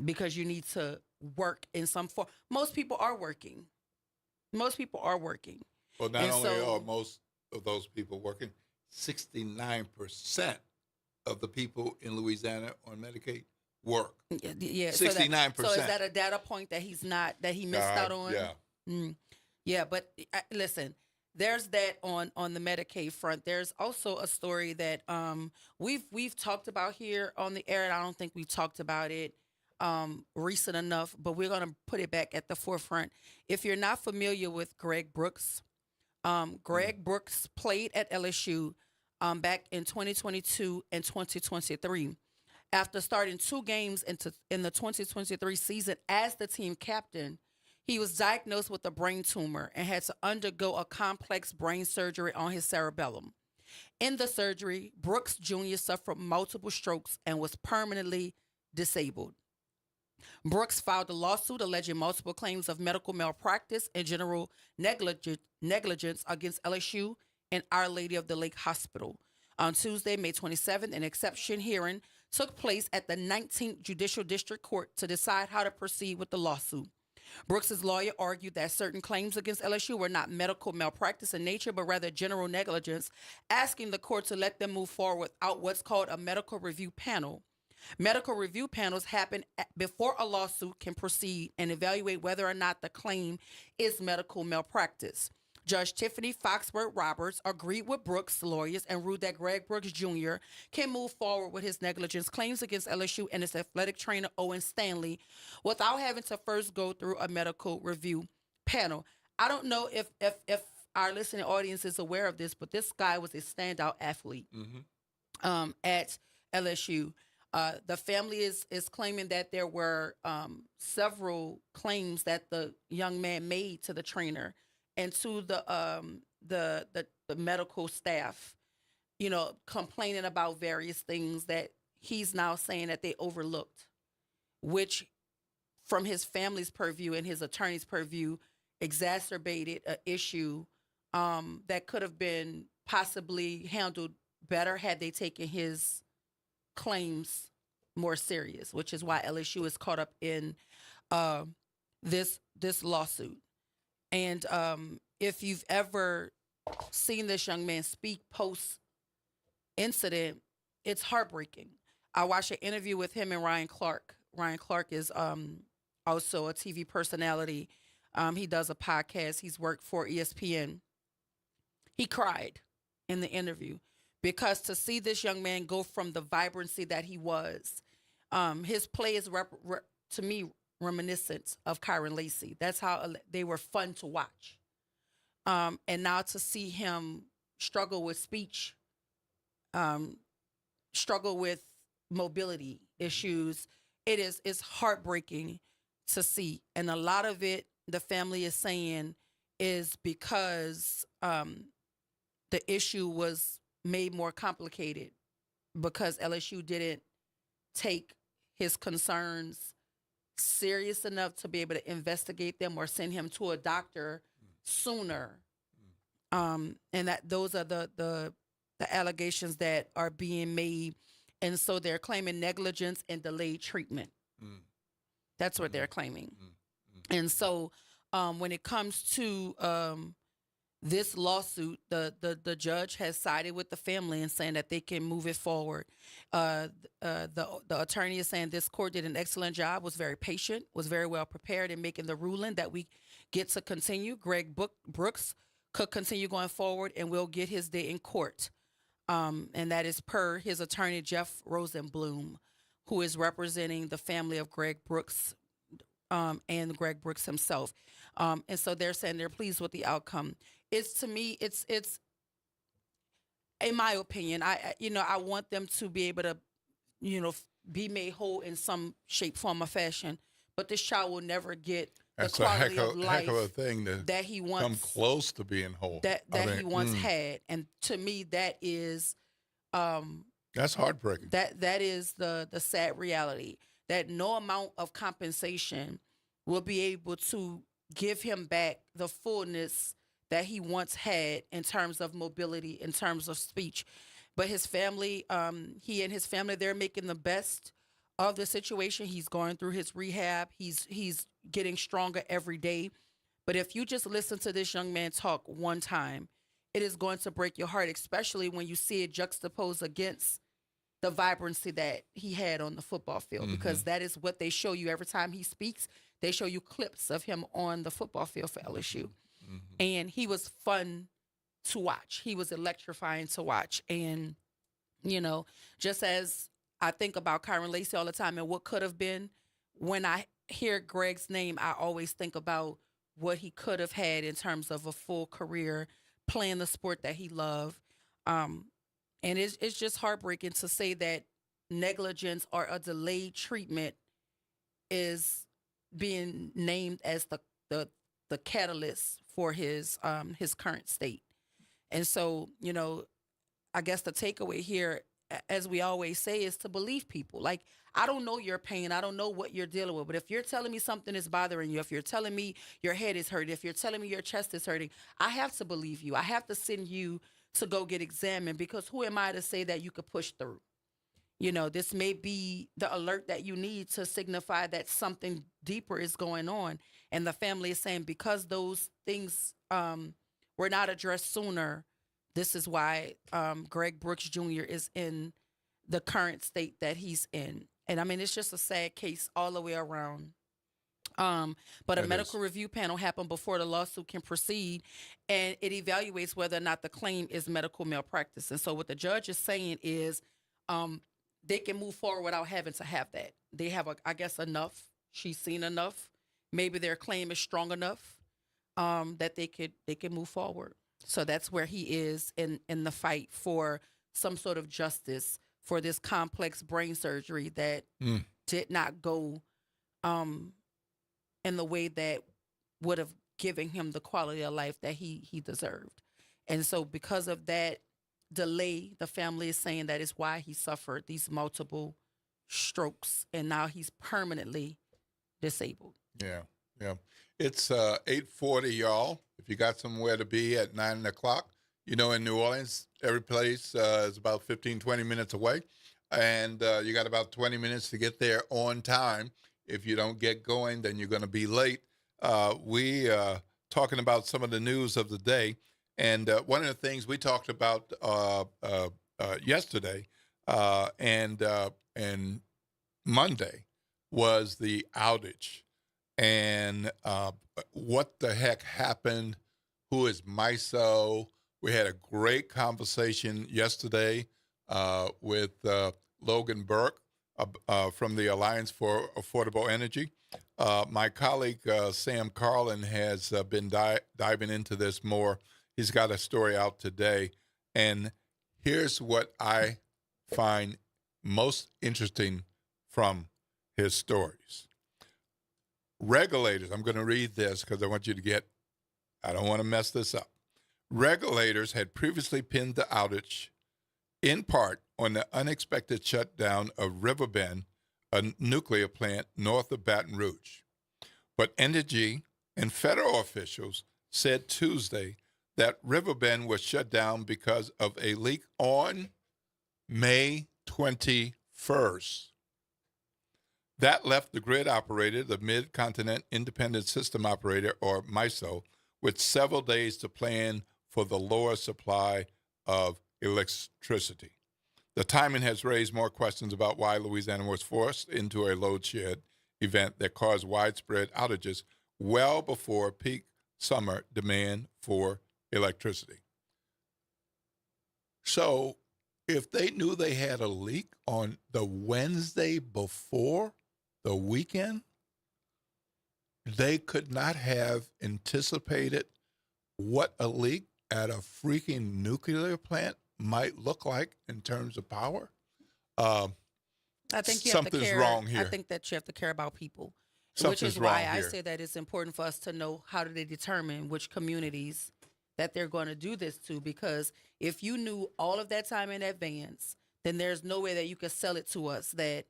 because you need to work in some form. Most people are working. Well, not only are most of those people working, 69% of the people in Louisiana on Medicaid work. Yeah, 69%. So is that a data point that he missed out on? Yeah. Yeah, but listen, there's that on the Medicaid front. There's also a story that we've talked about here on the air, and I don't think we talked about it recent enough, but we're going to put it back at the forefront. If you're not familiar with Greg Brooks, Greg Brooks played at LSU back in 2022 and 2023. After starting 2 games in the 2023 season as the team captain, he was diagnosed with a brain tumor and had to undergo a complex brain surgery on his cerebellum. In the surgery, Brooks Jr. suffered multiple strokes and was permanently disabled. Brooks filed a lawsuit alleging multiple claims of medical malpractice and general negligence against LSU and Our Lady of the Lake Hospital. On Tuesday, May 27th, an exception hearing took place at the 19th Judicial District Court to decide how to proceed with the lawsuit. Brooks' lawyer argued that certain claims against LSU were not medical malpractice in nature, but rather general negligence, asking the court to let them move forward without what's called a medical review panel. Medical review panels happen before a lawsuit can proceed and evaluate whether or not the claim is medical malpractice. Judge Tiffany Foxworth Roberts agreed with Brooks' lawyers and ruled that Greg Brooks Jr. can move forward with his negligence claims against LSU and its athletic trainer Owen Stanley without having to first go through a medical review panel. I don't know if our listening audience is aware of this, but this guy was a standout athlete at LSU. The family is claiming that there were several claims that the young man made to the trainer and to the medical staff, complaining about various things that he's now saying that they overlooked, which from his family's purview and his attorney's purview exacerbated an issue that could have been possibly handled better had they taken his claims more serious, which is why LSU is caught up in this lawsuit. And if you've ever seen this young man speak post incident, it's heartbreaking. I watched an interview with him and Ryan Clark. Ryan Clark is also a TV personality. He does a podcast. He's worked for ESPN. He cried in the interview because to see this young man go from the vibrancy that he was, his play is to me reminiscent of Kyron Lacy. That's how they were fun to watch. And now to see him struggle with speech, struggle with mobility issues, it's heartbreaking to see. And a lot of it, the family is saying, is because the issue was made more complicated because LSU didn't take his concerns serious enough to be able to investigate them or send him to a doctor sooner. And that those are the allegations that are being made. And so they're claiming negligence and delayed treatment. That's what they're claiming. And so when it comes to this lawsuit, the judge has sided with the family and saying that they can move it forward. The attorney is saying this court did an excellent job, was very patient, was very well prepared in making the ruling that we get to continue. Greg Brooks could continue going forward and will get his day in court. And that is per his attorney, Jeff Rosenblum, who is representing the family of Greg Brooks and Greg Brooks himself. And so they're saying they're pleased with the outcome. It's in my opinion, I want them to be able to, be made whole in some shape, form, or fashion. But this child will never get the quality of life heck of a thing to that he once come close to being whole. He once had, and to me, that is that's heartbreaking. That is the sad reality that no amount of compensation will be able to give him back the fullness that he once had in terms of mobility, in terms of speech. But his family, he and his family, they're making the best of the situation. He's going through his rehab. He's getting stronger every day. But if you just listen to this young man talk one time, it is going to break your heart, especially when you see it juxtaposed against the vibrancy that he had on the football field, because that is what they show you every time he speaks. They show you clips of him on the football field for LSU. And he was fun to watch. He was electrifying to watch. And, just as I think about Kyron Lacy all the time and what could have been, when I hear Greg's name, I always think about what he could have had in terms of a full career playing the sport that he loved. And it's just heartbreaking to say that negligence or a delayed treatment is being named as the catalyst for his current state. And so, I guess the takeaway here, as we always say, is to believe people. Like, I don't know your pain. I don't know what you're dealing with. But if you're telling me something is bothering you, if you're telling me your head is hurting, if you're telling me your chest is hurting, I have to believe you. I have to send you to go get examined, because who am I to say that you could push through? This may be the alert that you need to signify that something deeper is going on. And the family is saying because those things were not addressed sooner, this is why Greg Brooks Jr. is in the current state that he's in. And I mean, it's just a sad case all the way around. But a medical review panel happened before the lawsuit can proceed, and it evaluates whether or not the claim is medical malpractice. And so what the judge is saying is they can move forward without having to have that. They have, I guess, enough. She's seen enough. Maybe their claim is strong enough that they can move forward. So that's where he is in the fight for some sort of justice for this complex brain surgery that did not go in the way that would have given him the quality of life that he deserved. And so because of that delay, the family is saying that is why he suffered these multiple strokes, and now he's permanently disabled. Yeah. It's 8:40, y'all. If you got somewhere to be at 9 o'clock, in New Orleans, every place is about 15, 20 minutes away. And you got about 20 minutes to get there on time. If you don't get going, then you're going to be late. We talking about some of the news of the day. And one of the things we talked about yesterday and Monday was the outage and what the heck happened. Who is MISO? We had a great conversation yesterday with Logan Burke from the Alliance for Affordable Energy. My colleague Sam Carlin has been diving into this more. He's got a story out today. And here's what I find most interesting from his stories. Regulators, I'm going to read this because I want you to get, I don't want to mess this up. Regulators had previously pinned the outage in part on the unexpected shutdown of Riverbend, a nuclear plant north of Baton Rouge. But Entergy and federal officials said Tuesday that Riverbend was shut down because of a leak on May 21st. That left the grid operator, the Mid-Continent Independent System Operator, or MISO, with several days to plan for the lower supply of electricity. The timing has raised more questions about why Louisiana was forced into a load shed event that caused widespread outages well before peak summer demand for electricity. So if they knew they had a leak on the Wednesday before the weekend, they could not have anticipated what a leak at a freaking nuclear plant might look like in terms of power. I think you something's have to care, wrong here. I think that you have to care about people, Something's which is why wrong I here. say that it's important for us to know how do they determine which communities that they're going to do this to. Because if you knew all of that time in advance, then there's no way that you could sell it to us that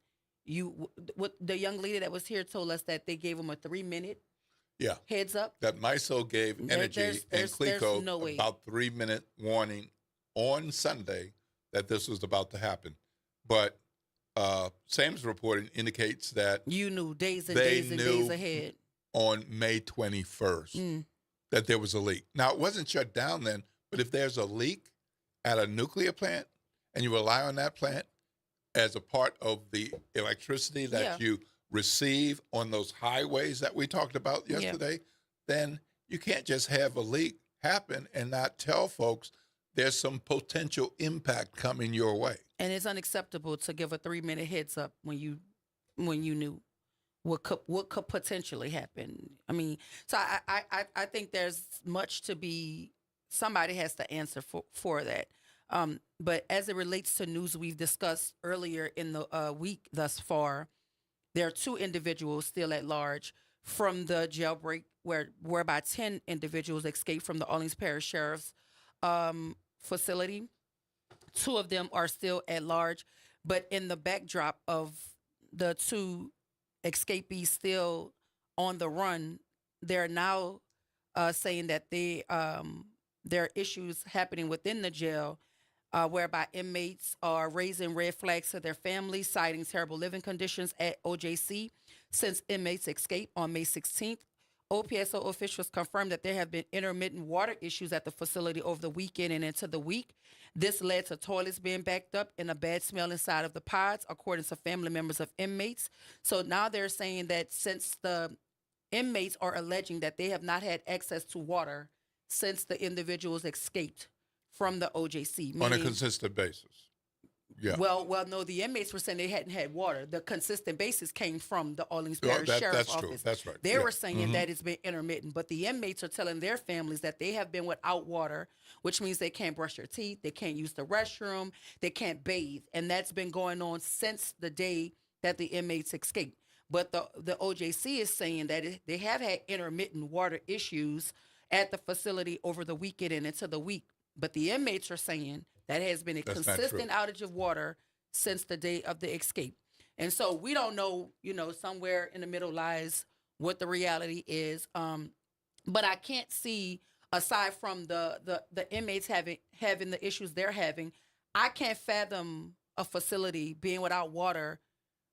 what the young lady that was here told us that they gave them a 3-minute heads up. That MISO gave Energy and CLECO no way. about 3-minute warning on Sunday that this was about to happen. But Sam's reporting indicates that You knew days and they days and knew days ahead. on May 21st that there was a leak. Now, it wasn't shut down then, but if there's a leak at a nuclear plant and you rely on that plant as a part of the electricity that you receive on those highways that we talked about yesterday, then you can't just have a leak happen and not tell folks there's some potential impact coming your way. And it's unacceptable to give a 3-minute heads up when you knew what could potentially happen. I mean, so I think there's much to be. Somebody has to answer for that. But as it relates to news we've discussed earlier in the week thus far, there are 2 individuals still at large from the jailbreak, whereby 10 individuals escaped from the Orleans Parish Sheriff's facility. 2 of them are still at large, but in the backdrop of the 2 escapees still on the run, they're now saying that there are issues happening within the jail, whereby inmates are raising red flags to their families, citing terrible living conditions at OJC since inmates escaped on May 16th. OPSO officials confirmed that there have been intermittent water issues at the facility over the weekend and into the week. This led to toilets being backed up and a bad smell inside of the pods, according to family members of inmates. So now they're saying that since the inmates are alleging that they have not had access to water since the individuals escaped from the OJC. On a meaning- consistent basis. Yeah. Well, no, the inmates were saying they hadn't had water. The consistent basis came from the Orleans Well, Parish that- Sheriff's that's true. Office. That's right. They Yeah. were saying that it's been intermittent, but the inmates are telling their families that they have been without water, which means they can't brush their teeth, they can't use the restroom, they can't bathe, and that's been going on since the day that the inmates escaped. But the OJC is saying that they have had intermittent water issues at the facility over the weekend and into the week. But the inmates are saying that has been a That's not consistent true. outage of water since the day of the escape. And so we don't know, somewhere in the middle lies what the reality is. But I can't see, aside from the inmates having the issues they're having, I can't fathom a facility being without water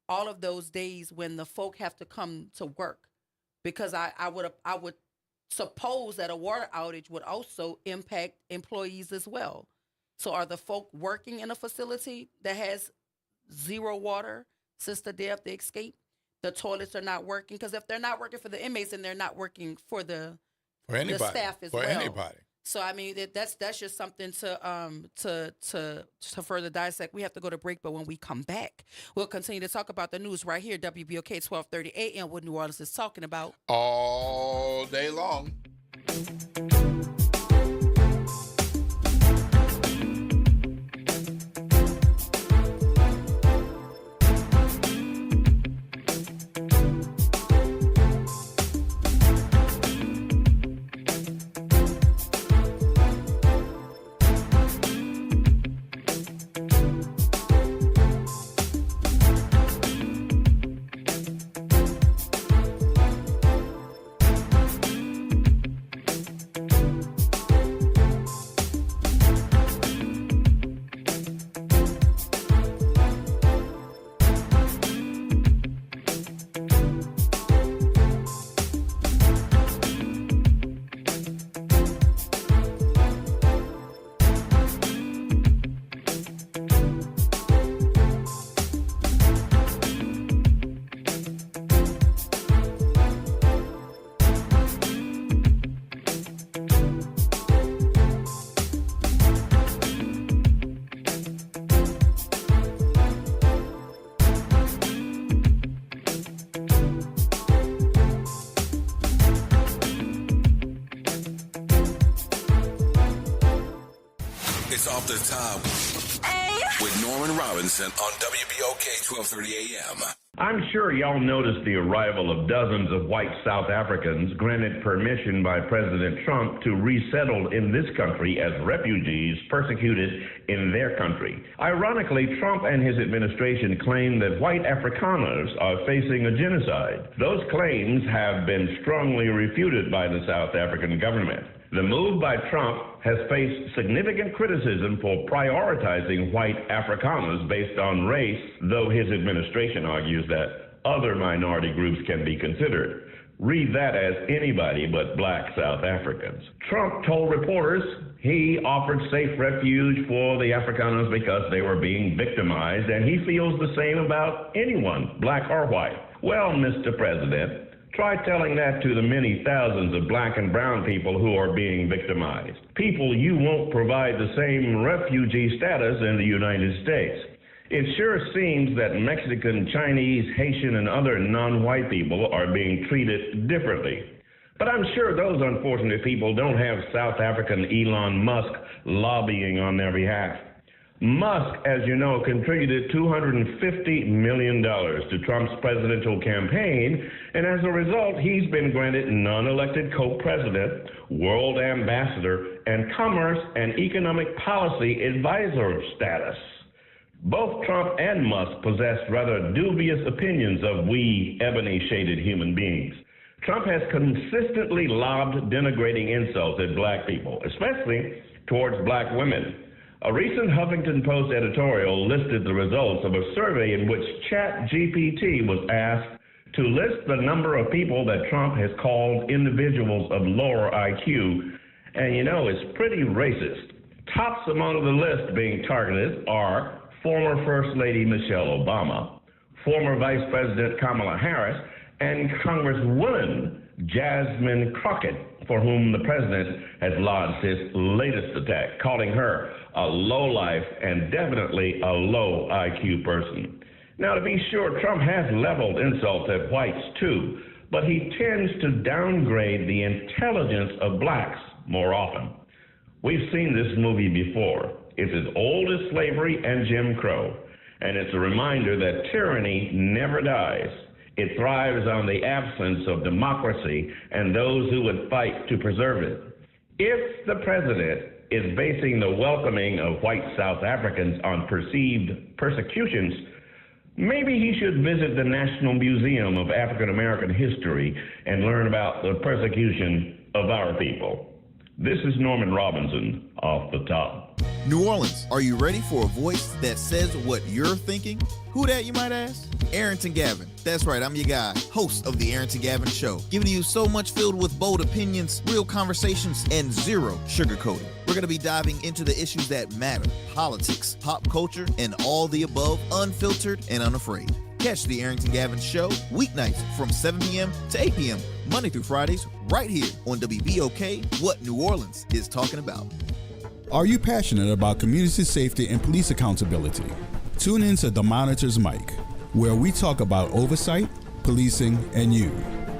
all of those days when the folk have to come to work. Because I would suppose that a water outage would also impact employees as well. So are the folk working in a facility that has zero water since the day of the escape? The toilets are not working, because if they're not working for the inmates, then they're not working for the staff as well. For anybody. So I mean that's just something to further dissect. We have to go to break, but when we come back, we'll continue to talk about the news right here, WBOK 1230 AM, what New Orleans is talking about all day long. It's Off the Top with Norman Robinson on WBOK 1230 AM. I'm sure y'all noticed the arrival of dozens of white South Africans granted permission by President Trump to resettle in this country as refugees persecuted in their country. Ironically, Trump and his administration claim that white Afrikaners are facing a genocide. Those claims have been strongly refuted by the South African government. The move by Trump has faced significant criticism for prioritizing white Afrikaners based on race, though his administration argues that other minority groups can be considered. Read that as anybody but black South Africans. Trump told reporters he offered safe refuge for the Afrikaners because they were being victimized, and he feels the same about anyone, black or white. Well, Mr. President, try telling that to the many thousands of black and brown people who are being victimized. People you won't provide the same refugee status in the United States. It sure seems that Mexican, Chinese, Haitian, and other non-white people are being treated differently. But I'm sure those unfortunate people don't have South African Elon Musk lobbying on their behalf. Musk, as you know, contributed $250 million to Trump's presidential campaign, and as a result, he's been granted non-elected co-president, world ambassador, and commerce and economic policy advisor status. Both Trump and Musk possess rather dubious opinions of we ebony-shaded human beings. Trump has consistently lobbed denigrating insults at black people, especially towards black women. A recent Huffington Post editorial listed the results of a survey in which ChatGPT was asked to list the number of people that Trump has called individuals of lower IQ, and you know, it's pretty racist. Tops among the list being targeted are former First Lady Michelle Obama, former Vice President Kamala Harris, and Congresswoman Jasmine Crockett, for whom the president has lodged his latest attack, calling her a lowlife and definitely a low IQ person. Now, to be sure, Trump has leveled insults at whites too, but he tends to downgrade the intelligence of blacks more often. We've seen this movie before. It's as old as slavery and Jim Crow, and it's a reminder that tyranny never dies. It thrives on the absence of democracy and those who would fight to preserve it. If the president is basing the welcoming of white South Africans on perceived persecutions, maybe he should visit the National Museum of African American History and learn about the persecution of our people. This is Norman Robinson, Off the Top. New Orleans, are you ready for a voice that says what you're thinking? Who that, you might ask? Arrington Gavin. That's right, I'm your guy, host of the Arrington Gavin Show, giving you so much filled with bold opinions, real conversations, and zero sugarcoating. We're going to be diving into the issues that matter, politics, pop culture, and all the above, unfiltered and unafraid. Catch the Arrington Gavin Show weeknights from 7 p.m. to 8 p.m., Monday through Fridays, right here on WBOK, what New Orleans is talking about. Are you passionate about community safety and police accountability? Tune in to The Monitor's Mic, where we talk about oversight, policing, and you.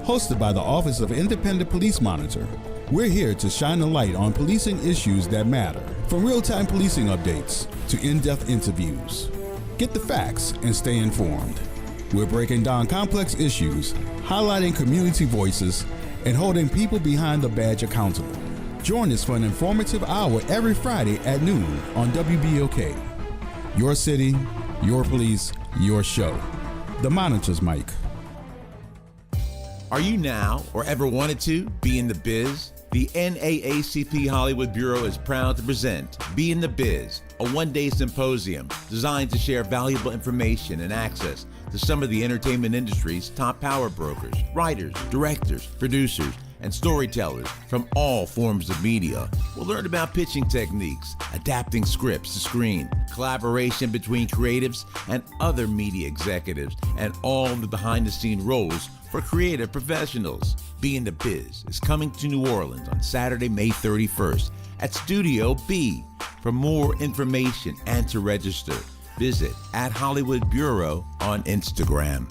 Hosted by the Office of Independent Police Monitor, we're here to shine a light on policing issues that matter, from real-time policing updates to in-depth interviews. Get the facts and stay informed. We're breaking down complex issues, highlighting community voices, and holding people behind the badge accountable. Join us for an informative hour every Friday at noon on WBOK. Your city, your police, your show. The Monitor's Mic. Are you now, or ever wanted to, be in the biz? The NAACP Hollywood Bureau is proud to present Be in the Biz, a one-day symposium designed to share valuable information and access to some of the entertainment industry's top power brokers, writers, directors, producers, and storytellers from all forms of media. We'll learn about pitching techniques, adapting scripts to screen, collaboration between creatives and other media executives, and all the behind-the-scenes roles for creative professionals. Be in the Biz is coming to New Orleans on Saturday, May 31st at Studio B. For more information and to register, visit @Hollywood Bureau on Instagram.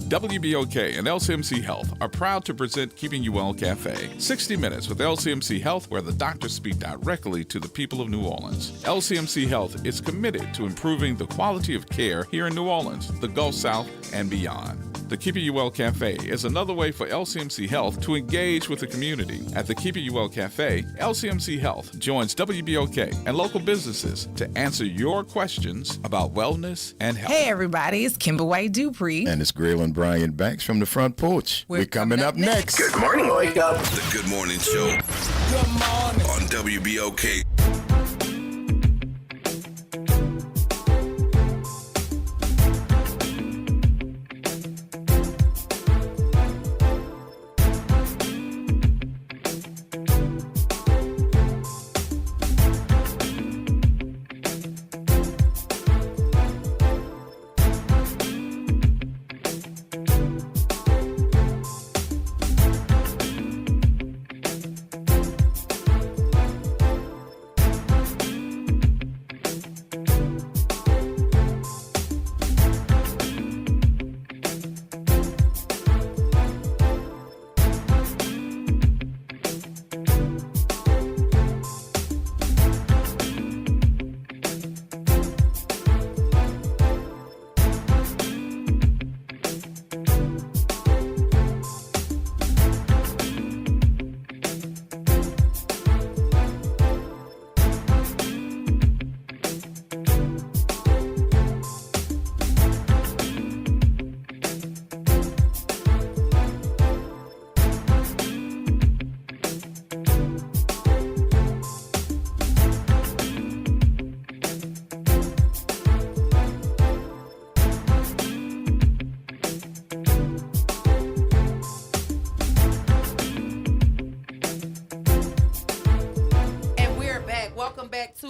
WBOK and LCMC Health are proud to present Keeping You Well Cafe, 60 minutes with LCMC Health, where the doctors speak directly to the people of New Orleans. LCMC Health is committed to improving the quality of care here in New Orleans, the Gulf South, and beyond. The Keeping You Well Cafe is another way for LCMC Health to engage with the community. At the Keeping You Well Cafe, LCMC Health joins WBOK and local businesses to answer your questions about wellness and health. Hey everybody, it's Kimber White Dupree. And it's Graylin Bryant Banks from the front porch. We're coming up next. Good morning, Wake Up. The Good Morning Show. Good morning. On WBOK.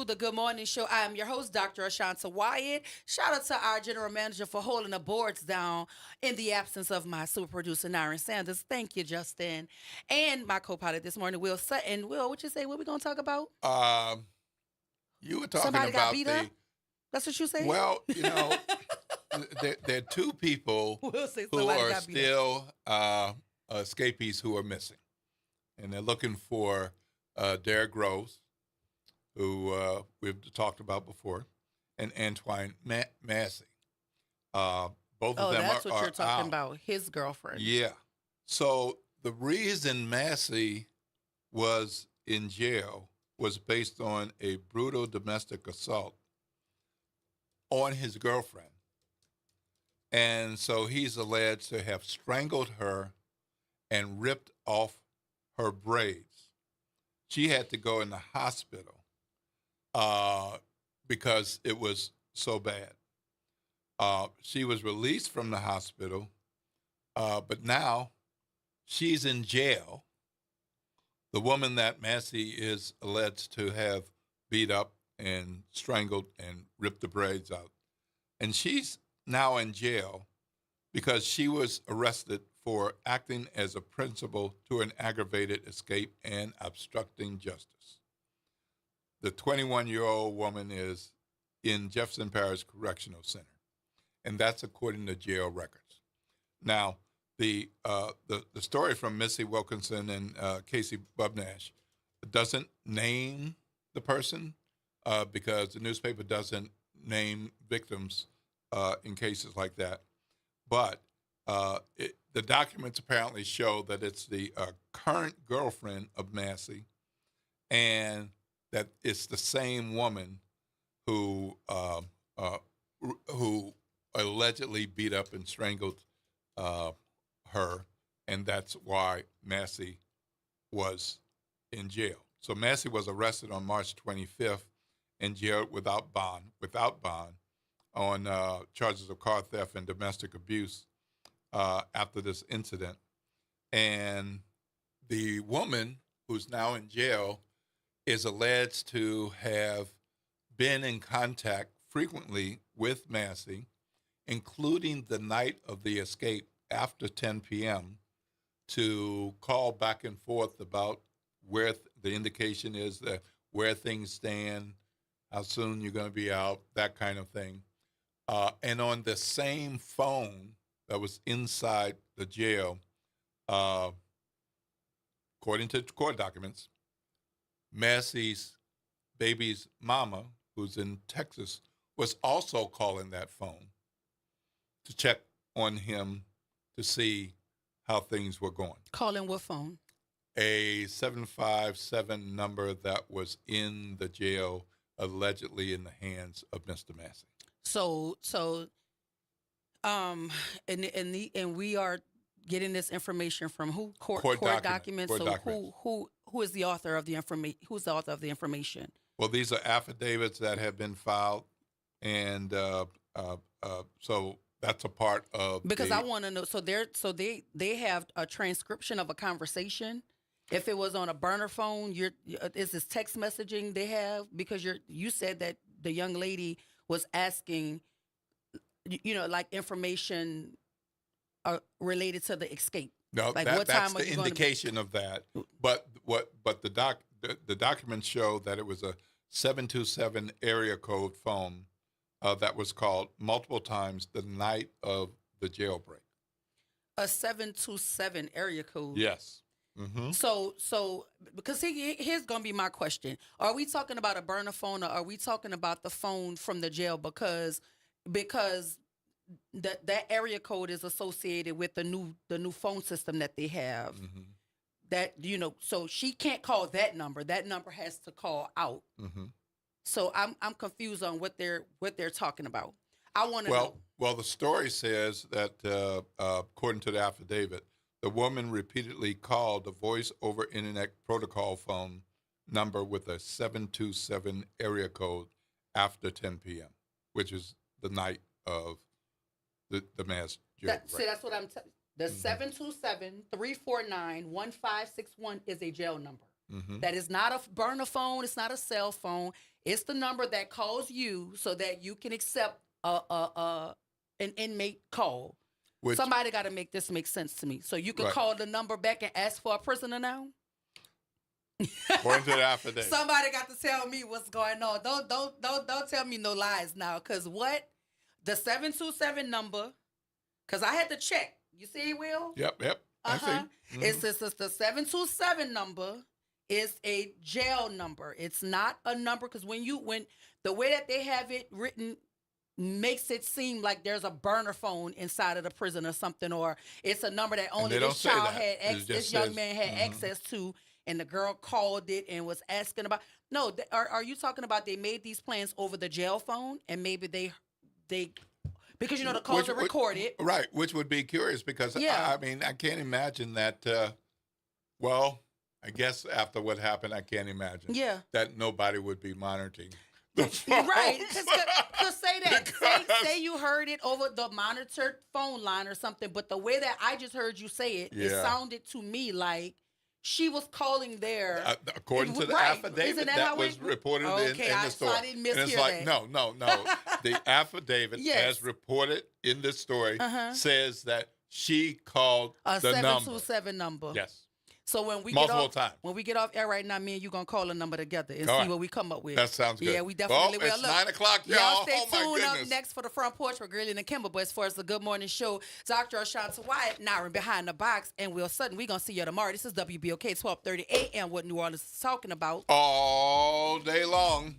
The Good Morning Show. I am your host, Dr. Ashanta Wyatt. Shout out to our general manager for holding the boards down in the absence of my super producer, Naren Sanders. Thank you, Justin. And my co-pilot this morning, Will Sutton. Will, what you say? What we going to talk about? You were talking Somebody about got beat up? That's what you say? Well, you know, there are two people who are still escapees who are missing. And they're looking for Derrick Rose, who we've talked about before, and Antoine Massey. Both of them that's are what you're talking out. about, his girlfriend. Yeah. So the reason Massey was in jail was based on a brutal domestic assault on his girlfriend. And so he's alleged to have strangled her and ripped off her braids. She had to go in the hospital because it was so bad. She was released from the hospital, but now she's in jail. The woman that Massey is alleged to have beat up and strangled and ripped the braids out. And she's now in jail because she was arrested for acting as a principal to an aggravated escape and obstructing justice. The 21-year-old woman is in Jefferson Parish Correctional Center, and that's according to jail records. Now, the story from Missy Wilkinson and Casey Bubnash doesn't name the person because the newspaper doesn't name victims in cases like that. But the documents apparently show that it's the current girlfriend of Massey, and that it's the same woman who allegedly beat up and strangled her, and that's why Massey was in jail. So Massey was arrested on March 25th and jailed without bond on charges of car theft and domestic abuse after this incident. And the woman who's now in jail is alleged to have been in contact frequently with Massey, including the night of the escape after 10 p.m., to call back and forth about where the indication is that where things stand, how soon you're going to be out, that kind of thing. And on the same phone that was inside the jail, according to court documents, Massey's baby's mama, who's in Texas, was also calling that phone to check on him to see how things were going. Calling what phone? A 757 number that was in the jail, allegedly in the hands of Mr. Massey. And we are getting this information from who? Court documents. Who is the author of the information? Who's the author of the information? Well, these are affidavits that have been filed, and so that's a part of. Because I want to know. So they have a transcription of a conversation. If it was on a burner phone, is this text messaging they have? Because you said that the young lady was asking, like information related to the escape. No, like that's the indication of that. But the documents show that it was a 727 area code phone that was called multiple times the night of the jailbreak. A 727 area code. Yes. Mm-hmm. So because here's gonna be my question: are we talking about a burner phone, or are we talking about the phone from the jail? Because that area code is associated with the new phone system that they have. Mm-hmm. That so she can't call that number. That number has to call out. Mm-hmm. So I'm confused on what they're talking about. I want to know. Well, the story says that according to the affidavit, the woman repeatedly called the voice over internet protocol phone number with a 727 area code after 10 p.m., which is the night of the mass jailbreak. See, that's what I'm telling you. The 727-349-1561 is a jail number. Mm-hmm. That is not a burner phone. It's not a cell phone. It's the number that calls you so that you can accept an inmate call. Somebody got to make this make sense to me. So you can call the number back and ask for a prisoner now? According to the affidavit. Somebody got to tell me what's going on. Don't tell me no lies now. Because what? The 727 number, because I had to check. You see, Will? Yep. Uh-huh. Mm-hmm. It's the 727 number is a jail number. It's not a number, because when the way that they have it written makes it seem like there's a burner phone inside of the prison or something, or it's a number that only this child this young man had access to, and the girl called it and was asking about. No, are you talking about they made these plans over the jail phone, and maybe they because the calls are recorded, right? Which would be curious, because I can't imagine that. Well, I guess after what happened, I can't imagine that nobody would be monitoring the phone. Right. Because say that. Say you heard it over the monitored phone line or something, but the way that I just heard you say it, it sounded to me like she was calling there. According to the affidavit that was reported in the story. So I didn't mishear and it's like, that. no. The affidavit, as reported in this story, says that she called a the 727 number. Yes. So when we multiple times. When we get off air right now, me and you gonna call a number together and see what we come up with. That sounds good. Yeah, we definitely will. It's 9 o'clock, y'all. Y'all stay my tuned goodness. up next for the front porch with Grilling and Kimber. But as far as the Good Morning Show, Dr. Ashanta Wyatt, now behind the box, and we're gonna see you tomorrow. This is WBOK 12:30 a.m. What New Orleans is talking about all day long.